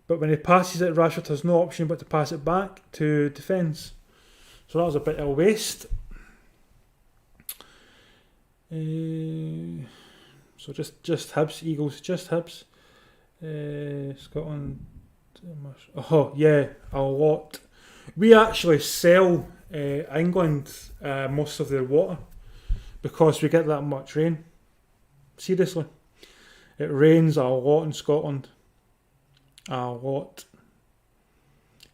but when he passes it, Rashford has no option but to pass it back to defence. So that was a bit of a waste. So just Hibs, Eagles, just Hibs. Scotland. Oh yeah, a lot. We actually sell England most of their water because we get that much rain. Seriously, it rains a lot in Scotland. A lot.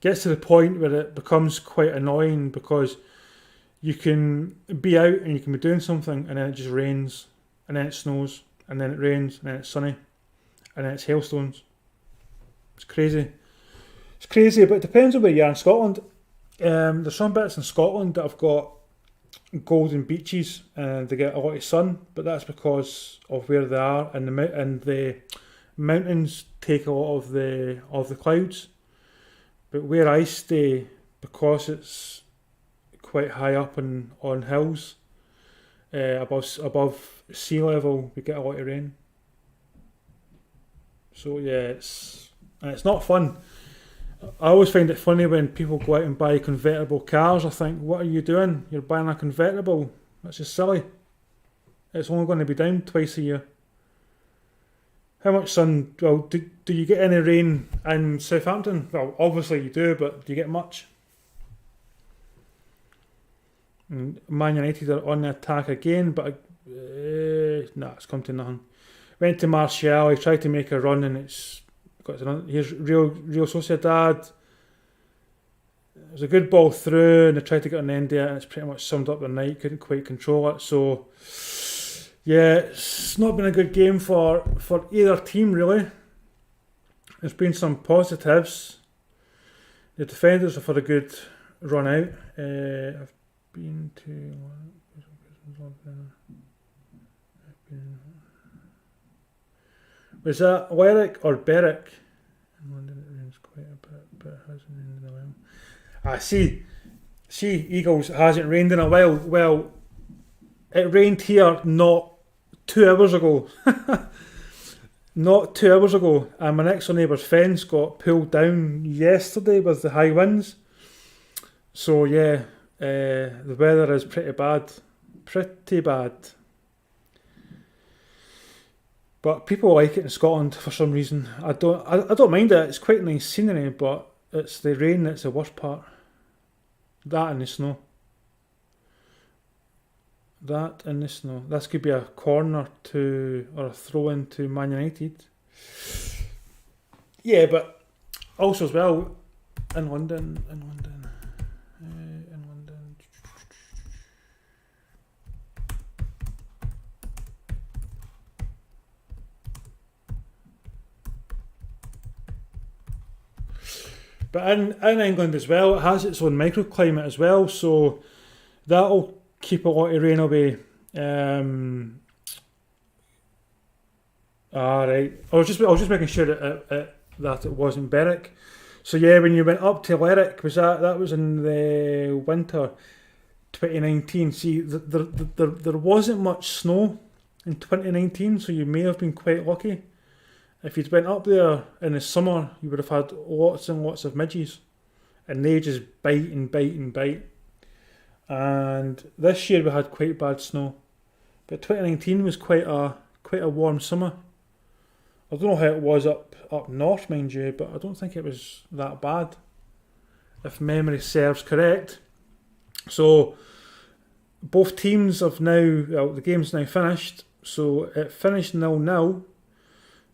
Gets to the point where it becomes quite annoying because you can be out and you can be doing something and then it just rains and then it snows and then it rains and then it's sunny and then it's hailstones. It's crazy. It's crazy, but it depends on where you are in Scotland. There's some bits in Scotland that have got golden beaches and they get a lot of sun, but that's because of where they are, and the mountains take a lot of the clouds. But where I stay, because it's quite high up on hills, above sea level, we get a lot of rain. So yeah, it's not fun. I always find it funny when people go out and buy convertible cars. I think, what are you doing? You're buying a convertible. That's just silly. It's only going to be down twice a year. How much sun? Well, do you get any rain in Southampton? Well, obviously you do, but do you get much? And Man United are on the attack again, but it's come to nothing. Went to Martial. He tried to make a run, and it's got to nothing. Here's Real Sociedad. It was a good ball through, and they tried to get an end there, and it's pretty much summed up the night. Couldn't quite control it, so. Yeah, it's not been a good game for either team, really. There's been some positives. The defenders have had a good run out. I've been to... Was that Lerwick or Berwick? In London it rains quite a bit, but it hasn't rained in a while. See, Eagles, it hasn't rained in a while. Well, it rained here not 2 hours ago. Not 2 hours ago. And my next door neighbour's fence got pulled down yesterday with the high winds. So yeah, the weather is pretty bad. Pretty bad. But people like it in Scotland for some reason. I don't mind it. It's quite nice scenery, but it's the rain that's the worst part. That and the snow. That and the snow. This could be a corner or a throw in to Man United. Yeah, but also as well in London. But in England as well, it has its own microclimate as well, so that'll keep a lot of rain away. Right. I was just making sure that it wasn't Berwick. So yeah, when you went up to Lerwick, that was in the winter 2019. See, there wasn't much snow in 2019, so you may have been quite lucky. If you'd went up there in the summer, you would have had lots and lots of midges, and they just bite and bite and bite. And this year we had quite bad snow, but 2019 was quite a warm summer. I don't know how it was up north, mind you, but I don't think it was that bad, if memory serves correct. So both teams have now, well, the game's now finished, so it finished 0-0.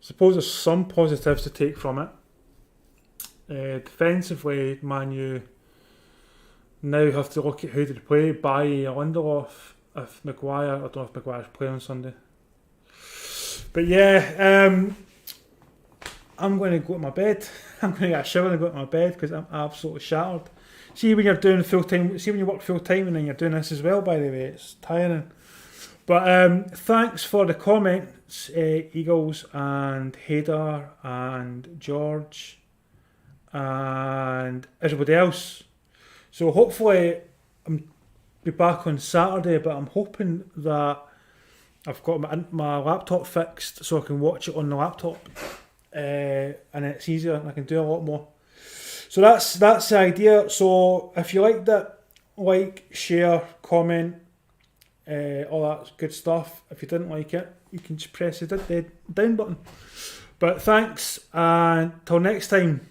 Suppose there's some positives to take from it. Defensively, Man U now have to look at who to play. Bailly or Lindelof. If Maguire, I don't know if Maguire's playing on Sunday. But yeah, I'm going to go to my bed. I'm going to get a shower and go to my bed because I'm absolutely shattered. See when you're doing full time. See when you work full time and then you're doing this as well. By the way, it's tiring. But thanks for the comments, Eagles and Hader and George and everybody else. So hopefully I'm be back on Saturday, but I'm hoping that I've got my laptop fixed so I can watch it on the laptop, and it's easier and I can do a lot more. So that's the idea. So if you liked it, like, share, comment. All that good stuff. If you didn't like it, you can just press the down button. But thanks, and till next time.